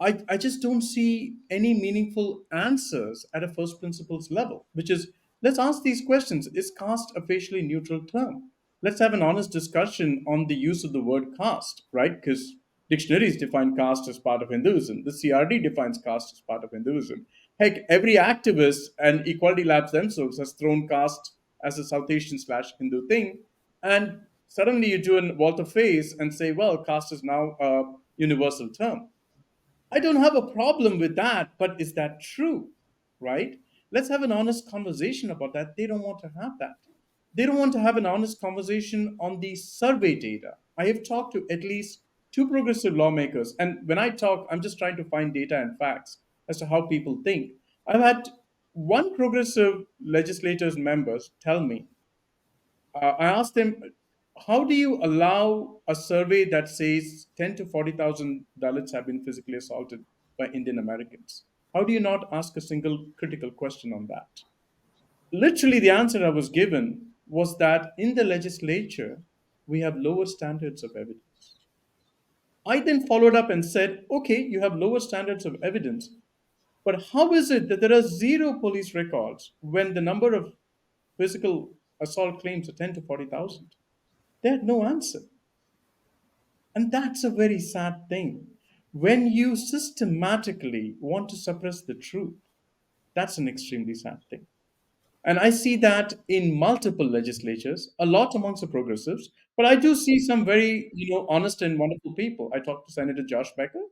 I just don't see any meaningful answers at a first principles level, which is, let's ask these questions. Is caste a facially neutral term? Let's have an honest discussion on the use of the word caste, right? Because dictionaries define caste as part of Hinduism. The CRD defines caste as part of Hinduism. Heck, every activist and Equality Labs themselves has thrown caste as a South Asian slash Hindu thing. And suddenly you do an Walter face and say, well, caste is now a universal term. I don't have a problem with that, but is that true? Right? Let's have an honest conversation about that. They don't want to have that. They don't want to have an honest conversation on the survey data. I have talked to at least two progressive lawmakers, and when I talk, I'm just trying to find data and facts as to how people think. I've had one progressive legislators members tell me, I asked them, how do you allow a survey that says 10 to 40,000 Dalits have been physically assaulted by Indian Americans? How do you not ask a single critical question on that? Literally, the answer I was given was that in the legislature, we have lower standards of evidence. I then followed up and said, okay, you have lower standards of evidence, but how is it that there are zero police records when the number of physical assault claims are 10 to 40,000? They had no answer. And that's a very sad thing. When you systematically want to suppress the truth, that's an extremely sad thing. And I see that in multiple legislatures, a lot amongst the progressives, but I do see some very, honest and wonderful people. I talked to Senator Josh Becker,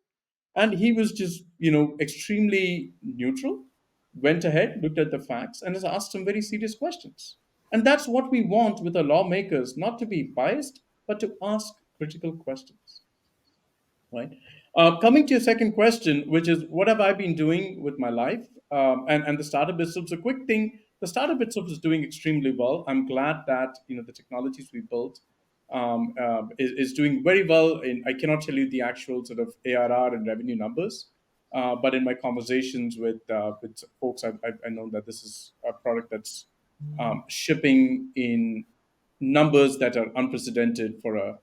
and he was just, extremely neutral, went ahead, looked at the facts, and has asked some very serious questions. And that's what we want with our lawmakers, not to be biased, but to ask critical questions, right? Coming to your second question, which is what have I been doing with my life? And the startup itself is a quick thing. The startup itself is doing extremely well. I'm glad that the technologies we built is doing very well. I cannot tell you the actual sort of ARR and revenue numbers, but in my conversations with folks, I know that this is a product that's shipping in numbers that are unprecedented for a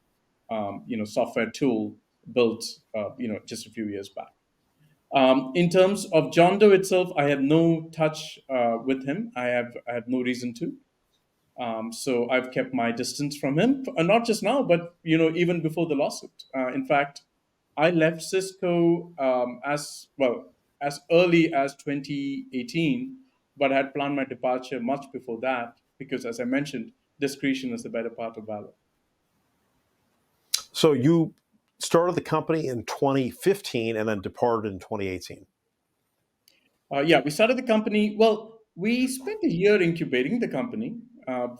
software tool built just a few years back. In terms of John Doe itself, I have no touch with him. I have no reason to. So I've kept my distance from him, not just now, but even before the lawsuit. In fact, I left Cisco as well as early as 2018, but I had planned my departure much before that because, as I mentioned, discretion is the better part of valor. So you started the company in 2015 and then departed in 2018. Yeah, we started the company. Well, we spent a year incubating the company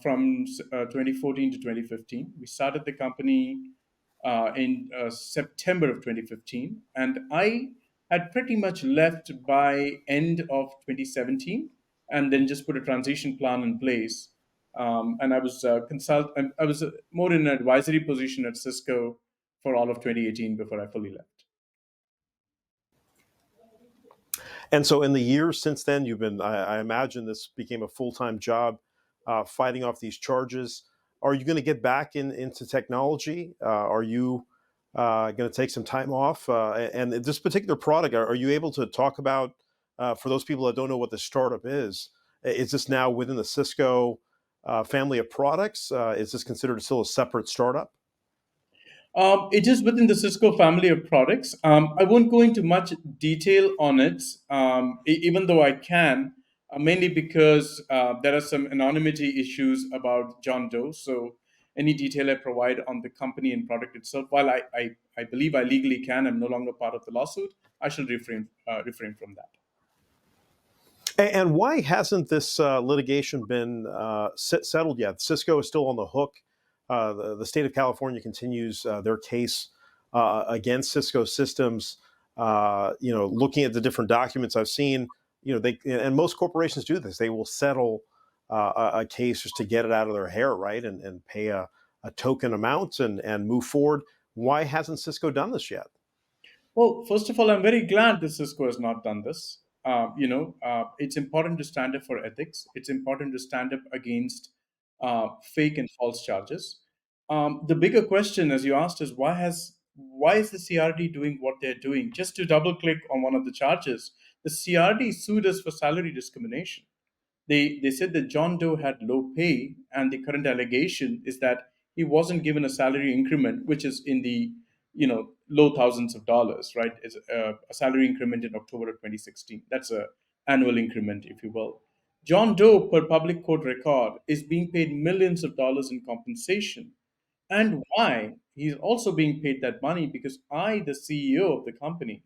from 2014 to 2015. We started the company in September of 2015, and I had pretty much left by end of 2017, and then just put a transition plan in place. And I was I was more in an advisory position at Cisco for all of 2018 before I fully left. And so, in the years since then, you've been, I imagine this became a full time job fighting off these charges. Are you going to get back into technology? Are you going to take some time off? And this particular product, are you able to talk about, for those people that don't know what the startup is this now within the Cisco family of products? Is this considered still a separate startup? It is within the Cisco family of products. I won't go into much detail on it, even though I can. mainly because there are some anonymity issues about John Doe. So any detail I provide on the company and product itself, while I believe I legally can, I'm no longer part of the lawsuit, I shall refrain from that. And why hasn't this litigation been settled yet? Cisco is still on the hook. The state of California continues their case against Cisco Systems. Looking at the different documents I've seen, they and most corporations do this. They will settle a case just to get it out of their hair, right, and pay a token amount and move forward. Why hasn't Cisco done this yet? Well, first of all, I'm very glad that Cisco has not done this. It's important to stand up for ethics. It's important to stand up against fake and false charges. The bigger question, as you asked, is why is the CRD doing what they're doing? Just to double click on one of the charges, the CRD sued us for salary discrimination. They said that John Doe had low pay, and the current allegation is that he wasn't given a salary increment, which is in the low thousands of dollars, right? It's a salary increment in October of 2016. That's a annual increment, if you will. John Doe, per public court record, is being paid millions of dollars in compensation. And why? He's also being paid that money because I, the CEO of the company,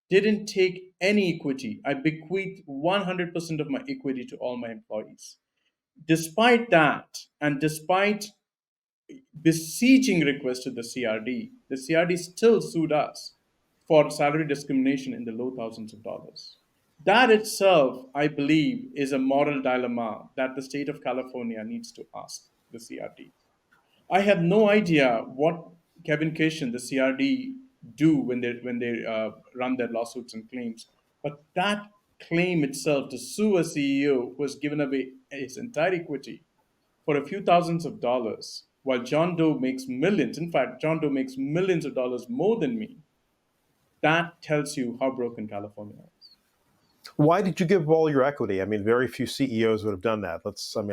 didn't take any equity. I bequeathed 100% of my equity to all my employees. Despite that, and despite besieging requests to the CRD still sued us for salary discrimination in the low thousands of dollars. That itself, I believe, is a moral dilemma that the state of California needs to ask the CRD. I have no idea what Kevin Kish and the CRD do when they run their lawsuits and claims, but that claim itself to sue a CEO who has given away his entire equity for a few thousands of dollars, while John Doe makes millions. In fact, John Doe makes millions of dollars more than me. That tells you how broken California is. Why did you give all your equity? I mean, very few CEOs would have done that.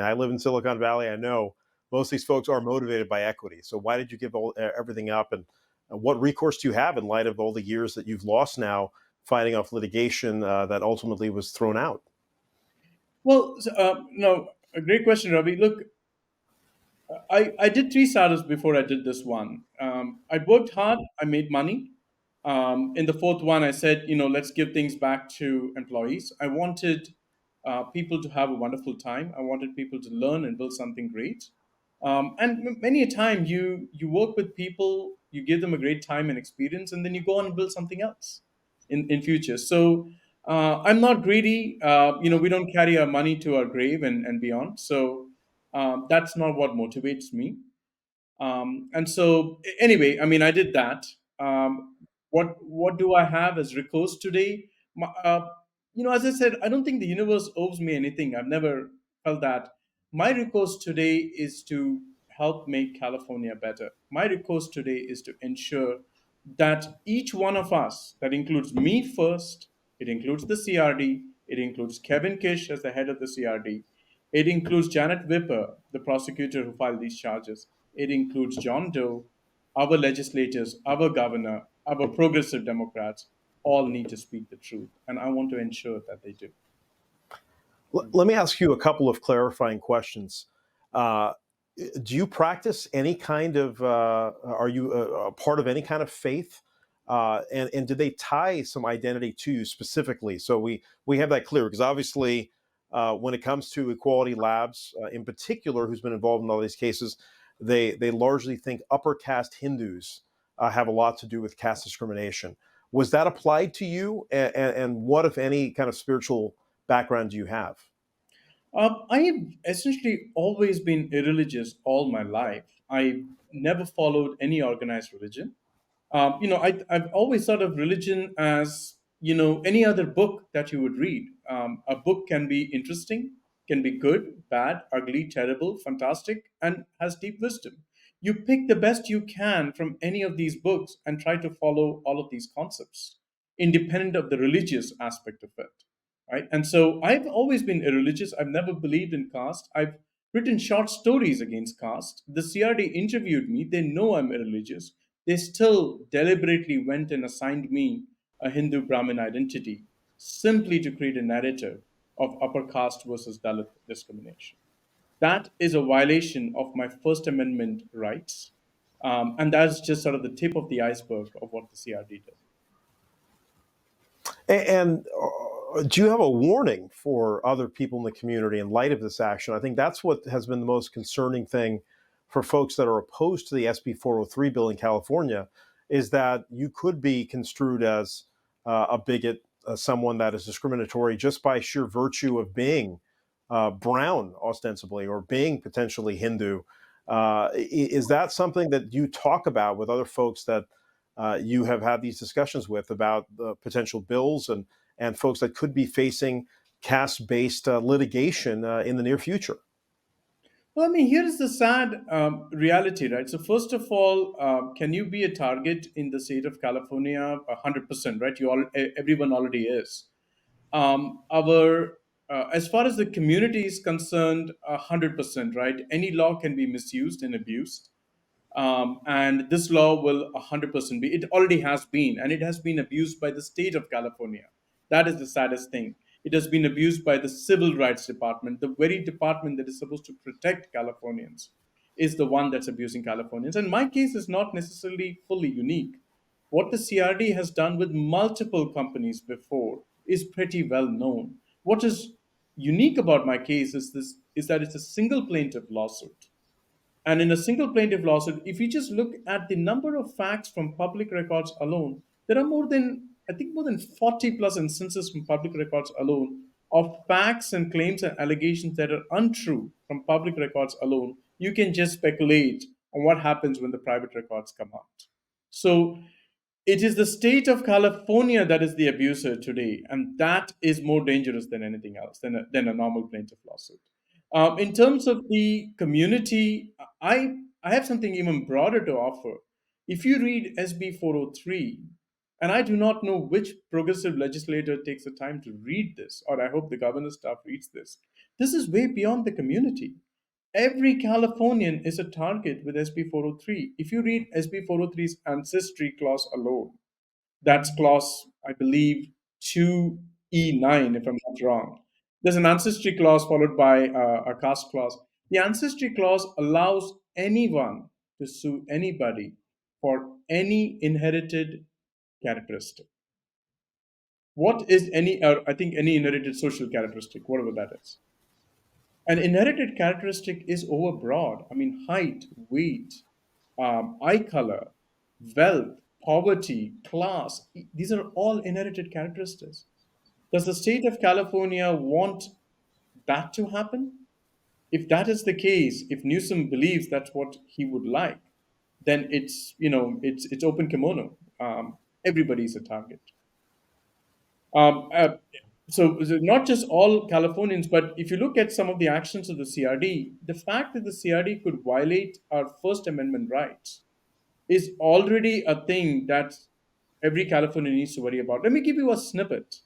I live in Silicon Valley. I know most of these folks are motivated by equity. So why did you give everything up? And what recourse do you have in light of all the years that you've lost now fighting off litigation that ultimately was thrown out? Well, no, a great question, Ravi. Look, I did three startups before I did this one. I worked hard, I made money. In the fourth one, I said, let's give things back to employees. I wanted people to have a wonderful time. I wanted people to learn and build something great. And many a time you work with people, you give them a great time and experience, and then you go on and build something else in future. So I'm not greedy. We don't carry our money to our grave and beyond. So that's not what motivates me. And so, anyway, I mean, I did that. What do I have as recourse today? As I said, I don't think the universe owes me anything. I've never felt that. My recourse today is to help make California better. My recourse today is to ensure that each one of us, that includes me first, it includes the CRD, it includes Kevin Kish as the head of the CRD, it includes Janet Wipper, the prosecutor who filed these charges. It includes John Doe, our legislators, our governor, our progressive Democrats, all need to speak the truth. And I want to ensure that they do. Let me ask you a couple of clarifying questions. Uh, do you practice any kind of, are you a part of any kind of faith? And do they tie some identity to you specifically? So we have that clear because obviously, when it comes to Equality Labs in particular, who's been involved in all these cases, they largely think upper caste Hindus have a lot to do with caste discrimination. Was that applied to you? And what, if any, kind of spiritual background do you have? I have essentially always been irreligious all my life. I never followed any organized religion. I've always thought of religion as any other book that you would read. A book can be interesting, can be good, bad, ugly, terrible, fantastic, and has deep wisdom. You pick the best you can from any of these books and try to follow all of these concepts, independent of the religious aspect of it, right? And so I've always been irreligious. I've never believed in caste. I've written short stories against caste. The CRD interviewed me. They know I'm irreligious. They still deliberately went and assigned me a Hindu Brahmin identity simply to create a narrative of upper caste versus Dalit discrimination. That is a violation of my First Amendment rights. And that's just sort of the tip of the iceberg of what the CRD did. And do you have a warning for other people in the community in light of this action? I think that's what has been the most concerning thing for folks that are opposed to the SB 403 bill in California, is that you could be construed as a bigot, someone that is discriminatory just by sheer virtue of being brown, ostensibly, or being potentially Hindu. Is that something that you talk about with other folks that you have had these discussions with about the potential bills and folks that could be facing caste-based litigation in the near future? Well, I mean, here is the sad reality, right? So, first of all, can you be a target in the state of California? 100%, right? Everyone already is. Our As far as the community is concerned, 100%, right? Any law can be misused and abused. And this law will 100% be, it already has been, and it has been abused by the state of California. That is the saddest thing. It has been abused by the Civil Rights Department, the very department that is supposed to protect Californians, is the one that's abusing Californians. And my case is not necessarily fully unique. What the CRD has done with multiple companies before is pretty well known. What is unique about my case is that it's a single plaintiff lawsuit. And in a single plaintiff lawsuit, if you just look at the number of facts from public records alone, there are more than 40 plus instances from public records alone of facts and claims and allegations that are untrue from public records alone. You can just speculate on what happens when the private records come out. So it is the state of California that is the abuser today, and that is more dangerous than anything else, than a normal plaintiff lawsuit. In terms of the community, I have something even broader to offer. If you read SB 403, and I do not know which progressive legislator takes the time to read this, or I hope the governor's staff reads this. This is way beyond the community. Every Californian is a target with SB 403. If you read SB 403's ancestry clause alone, that's clause, I believe, 2E9, if I'm not wrong. There's an ancestry clause followed by a caste clause. The ancestry clause allows anyone to sue anybody for any inherited characteristic. What is I think any inherited social characteristic, whatever that is. An inherited characteristic is overbroad. I mean, height, weight, eye color, wealth, poverty, class, these are all inherited characteristics. Does the state of California want that to happen? If that is the case, if Newsom believes that's what he would like, then it's open kimono. Everybody's a target. Um, uh, so not just all Californians, but if you look at some of the actions of the CRD, the fact that the CRD could violate our First Amendment rights is already a thing that every Californian needs to worry about. Let me give you a snippet.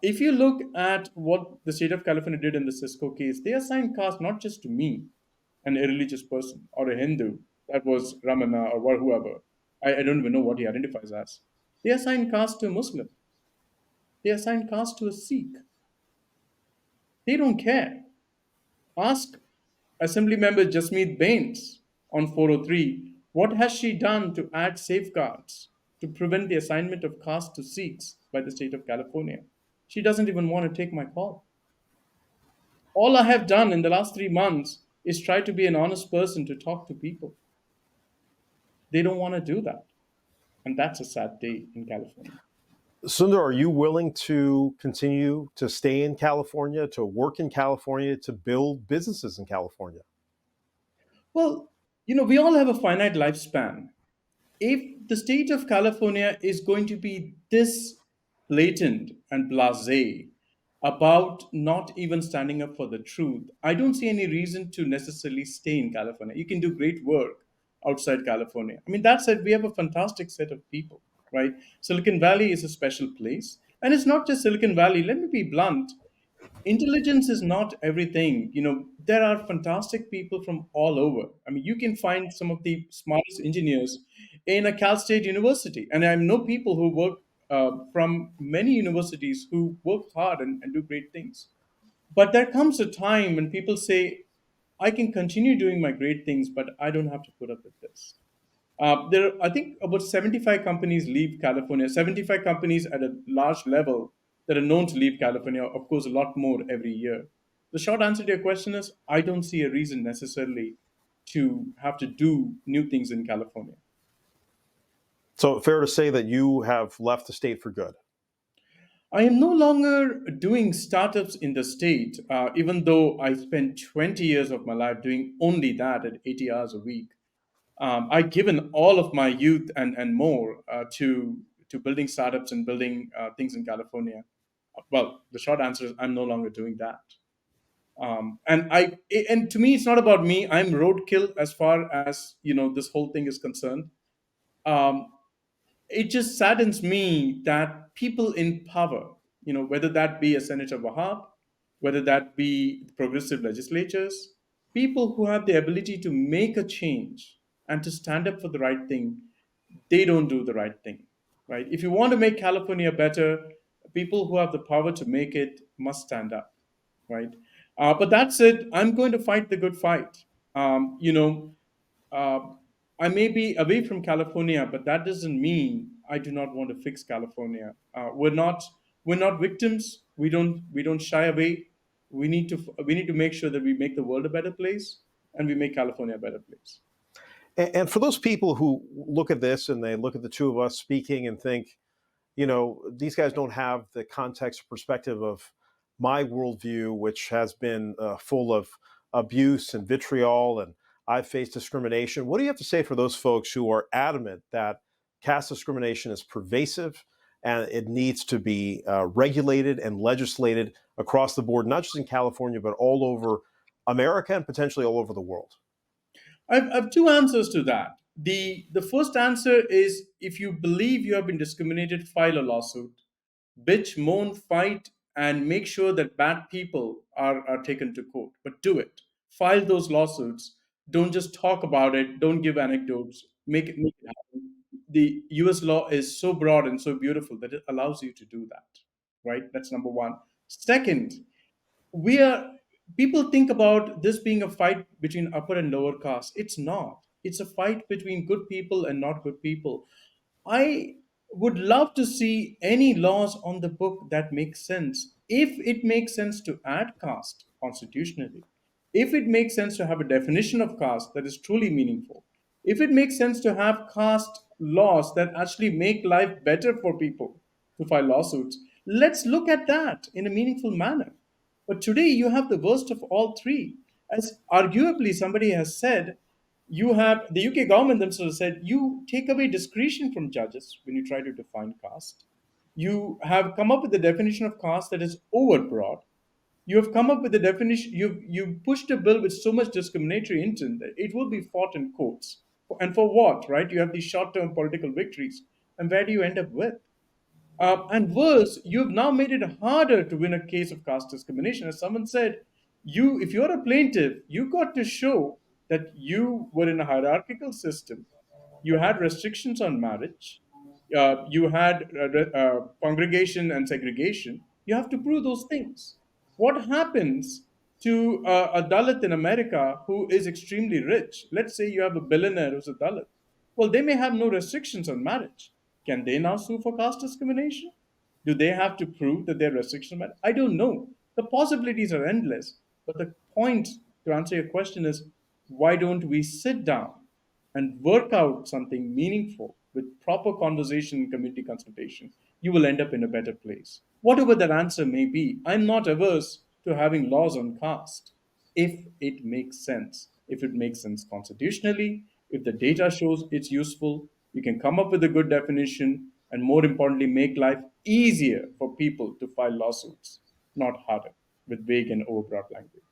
If you look at what the state of California did in the Cisco case, they assigned caste not just to me, an irreligious person, or a Hindu, that was Ramana or whoever. I don't even know what he identifies as. They assigned caste to a Muslim. They assigned caste to a Sikh. They don't care. Ask Assembly Member Jasmeet Bains on 403 what has she done to add safeguards to prevent the assignment of caste to Sikhs by the state of California. She doesn't even want to take my call. All I have done in the last 3 months is try to be an honest person to talk to people. They don't want to do that. And that's a sad day in California. Sundar, are you willing to continue to stay in California, to work in California, to build businesses in California? Well, we all have a finite lifespan. If the state of California is going to be this blatant and blasé about not even standing up for the truth, I don't see any reason to necessarily stay in California. You can do great work outside California. I mean, that said, we have a fantastic set of people, right? Silicon Valley is a special place. And it's not just Silicon Valley. Let me be blunt. Intelligence is not everything. There are fantastic people from all over. I mean, you can find some of the smartest engineers in a Cal State University, and I know people who work from many universities who work hard and do great things. But there comes a time when people say, I can continue doing my great things, but I don't have to put up with this. There are, I think, about 75 companies leave California, 75 companies at a large level that are known to leave California, of course, a lot more every year. The short answer to your question is I don't see a reason necessarily to have to do new things in California. So fair to say that you have left the state for good. I am no longer doing startups in the state, even though I spent 20 years of my life doing only that at 80 hours a week. I've given all of my youth and more to building startups and building things in California. Well, the short answer is I'm no longer doing that. And to me, it's not about me. I'm roadkill as far as this whole thing is concerned. Um, it just saddens me that people in power, whether that be a Senator Wahab, whether that be progressive legislatures, people who have the ability to make a change and to stand up for the right thing, they don't do the right thing, right? If you want to make California better, people who have the power to make it must stand up, right? But that's it. I'm going to fight the good fight. Um, you know, uh, I may be away from California, but that doesn't mean I do not want to fix California. We're not victims. We don't shy away. We need to make sure that we make the world a better place and we make California a better place. And for those people who look at this and they look at the two of us speaking and think, these guys don't have the context or perspective of my worldview, which has been full of abuse and vitriol, and I've faced discrimination. What do you have to say for those folks who are adamant that caste discrimination is pervasive and it needs to be regulated and legislated across the board, not just in California, but all over America and potentially all over the world? I have two answers to that. The first answer is if you believe you have been discriminated, file a lawsuit. Bitch, moan, fight, and make sure that bad people are taken to court. But do it. File those lawsuits. Don't just talk about it. Don't give anecdotes. Make it happen. The US law is so broad and so beautiful that it allows you to do that. Right? That's number one. Second, we are people think about this being a fight between upper and lower caste. It's not. It's a fight between good people and not good people. I would love to see any laws on the book that make sense. If it makes sense to add caste constitutionally, if it makes sense to have a definition of caste that is truly meaningful, if it makes sense to have caste laws that actually make life better for people to file lawsuits, let's look at that in a meaningful manner. But today you have the worst of all three. As arguably somebody has said, you have the UK government themselves said you take away discretion from judges when you try to define caste. You have come up with a definition of caste that is overbroad. You have come up with a definition. You pushed a bill with so much discriminatory intent that it will be fought in courts. And for what, right? You have these short-term political victories, and where do you end up with? And worse, you've now made it harder to win a case of caste discrimination. As someone said, if you're a plaintiff, you got to show that you were in a hierarchical system, you had restrictions on marriage, you had congregation and segregation. You have to prove those things. What happens to a Dalit in America who is extremely rich? Let's say you have a billionaire who's a Dalit. Well, they may have no restrictions on marriage. Can they now sue for caste discrimination? Do they have to prove that they're restrictions on marriage? I don't know. The possibilities are endless. But the point to answer your question is why don't we sit down and work out something meaningful with proper conversation and community consultation? You will end up in a better place. Whatever that answer may be, I'm not averse to having laws on caste if it makes sense. If it makes sense constitutionally, if the data shows it's useful, you can come up with a good definition and more importantly, make life easier for people to file lawsuits, not harder with vague and overbroad language.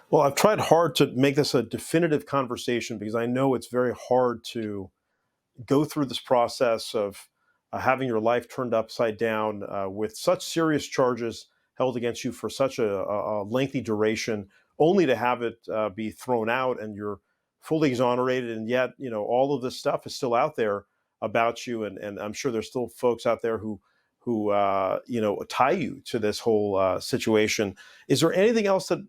Well, I've tried hard to make this a definitive conversation because I know it's very hard to go through this process of having your life turned upside down with such serious charges held against you for such a lengthy duration, only to have it be thrown out and you're fully exonerated. And yet, all of this stuff is still out there about you. And I'm sure there's still folks out there who tie you to this whole situation. Is there anything else that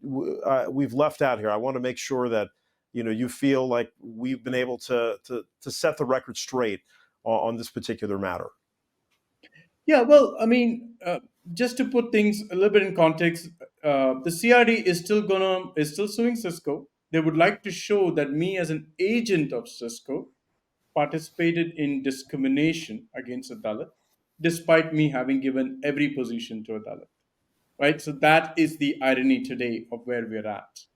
we've left out here? I want to make sure that you feel like we've been able to set the record straight on this particular matter. Yeah, well, I mean, just to put things a little bit in context, the CRD is still suing Cisco. They would like to show that me as an agent of Cisco participated in discrimination against a Dalit, despite me having given every position to a Dalit. Right. So that is the irony today of where we're at.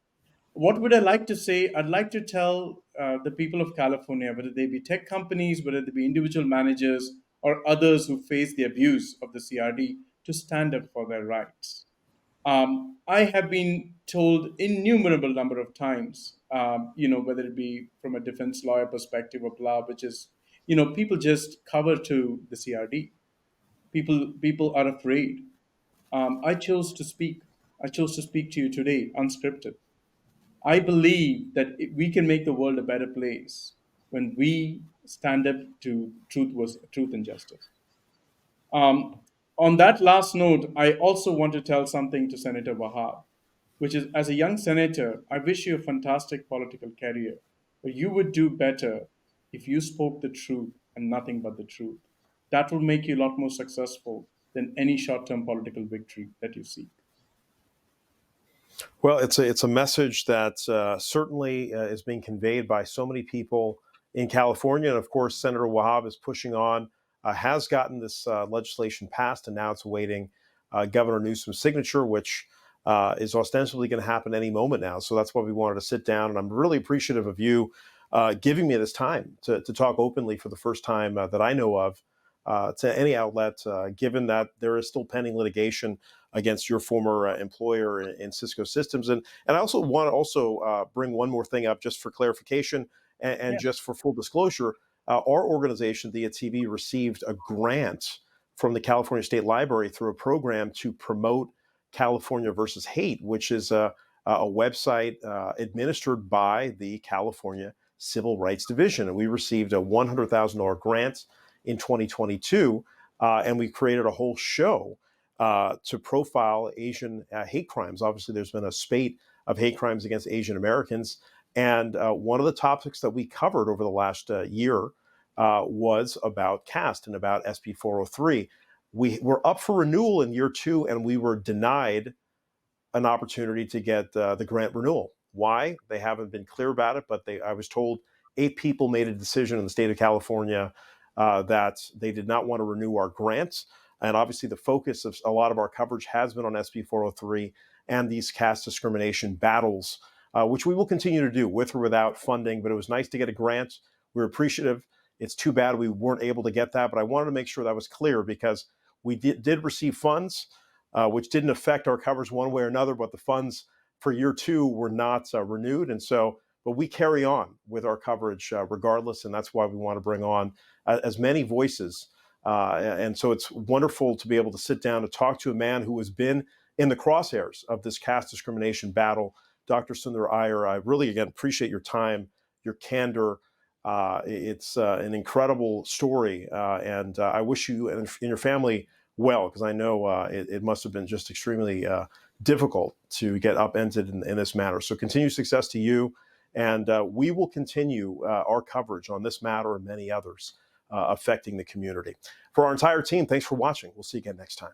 What would I like to say? I'd like to tell the people of California, whether they be tech companies, whether they be individual managers, or others who face the abuse of the CRD, to stand up for their rights. I have been told innumerable number of times, whether it be from a defense lawyer perspective of law, which is, people just cover to the CRD. People are afraid. I chose to speak. I chose to speak to you today, unscripted. I believe that we can make the world a better place when we stand up to truth and justice. Um, on that last note, I also want to tell something to Senator Wahab, which is, as a young senator, I wish you a fantastic political career, but you would do better if you spoke the truth and nothing but the truth. That will make you a lot more successful than any short-term political victory that you seek. Well, it's a message that certainly is being conveyed by so many people in California, and of course, Senator Wahab is pushing on, has gotten this legislation passed, and now it's awaiting Governor Newsom's signature, which is ostensibly going to happen any moment now. So that's why we wanted to sit down, and I'm really appreciative of you giving me this time to talk openly for the first time that I know of to any outlet, given that there is still pending litigation against your former employer in Cisco Systems. And I also want to bring one more thing up just for clarification and just for full disclosure. Our organization, Diya TV, received a grant from the California State Library through a program to promote California versus Hate, which is a website administered by the California Civil Rights Division. And we received a $100,000 grant in 2022, and we created a whole show to profile Asian hate crimes. Obviously, there's been a spate of hate crimes against Asian Americans. And one of the topics that we covered over the last year was about Caste and about SB 403. We were up for renewal in year 2, and we were denied an opportunity to get the grant renewal. Why? They haven't been clear about it, but I was told 8 people made a decision in the state of California that they did not want to renew our grants. And obviously the focus of a lot of our coverage has been on SB 403 and these caste discrimination battles, which we will continue to do with or without funding. But it was nice to get a grant. We're appreciative. It's too bad we weren't able to get that, but I wanted to make sure that was clear because we did receive funds, which didn't affect our coverage one way or another, but the funds for year 2 were not renewed. And so, but we carry on with our coverage regardless, and that's why we want to bring on as many voices. And so it's wonderful to be able to sit down and talk to a man who has been in the crosshairs of this caste discrimination battle, Dr. Sundar Iyer. I really, again, appreciate your time, your candor. It's an incredible story, and I wish you and your family well, because I know it must have been just extremely difficult to get upended in this matter. So continued success to you, and we will continue our coverage on this matter and many others affecting the community. For our entire team, thanks for watching. We'll see you again next time.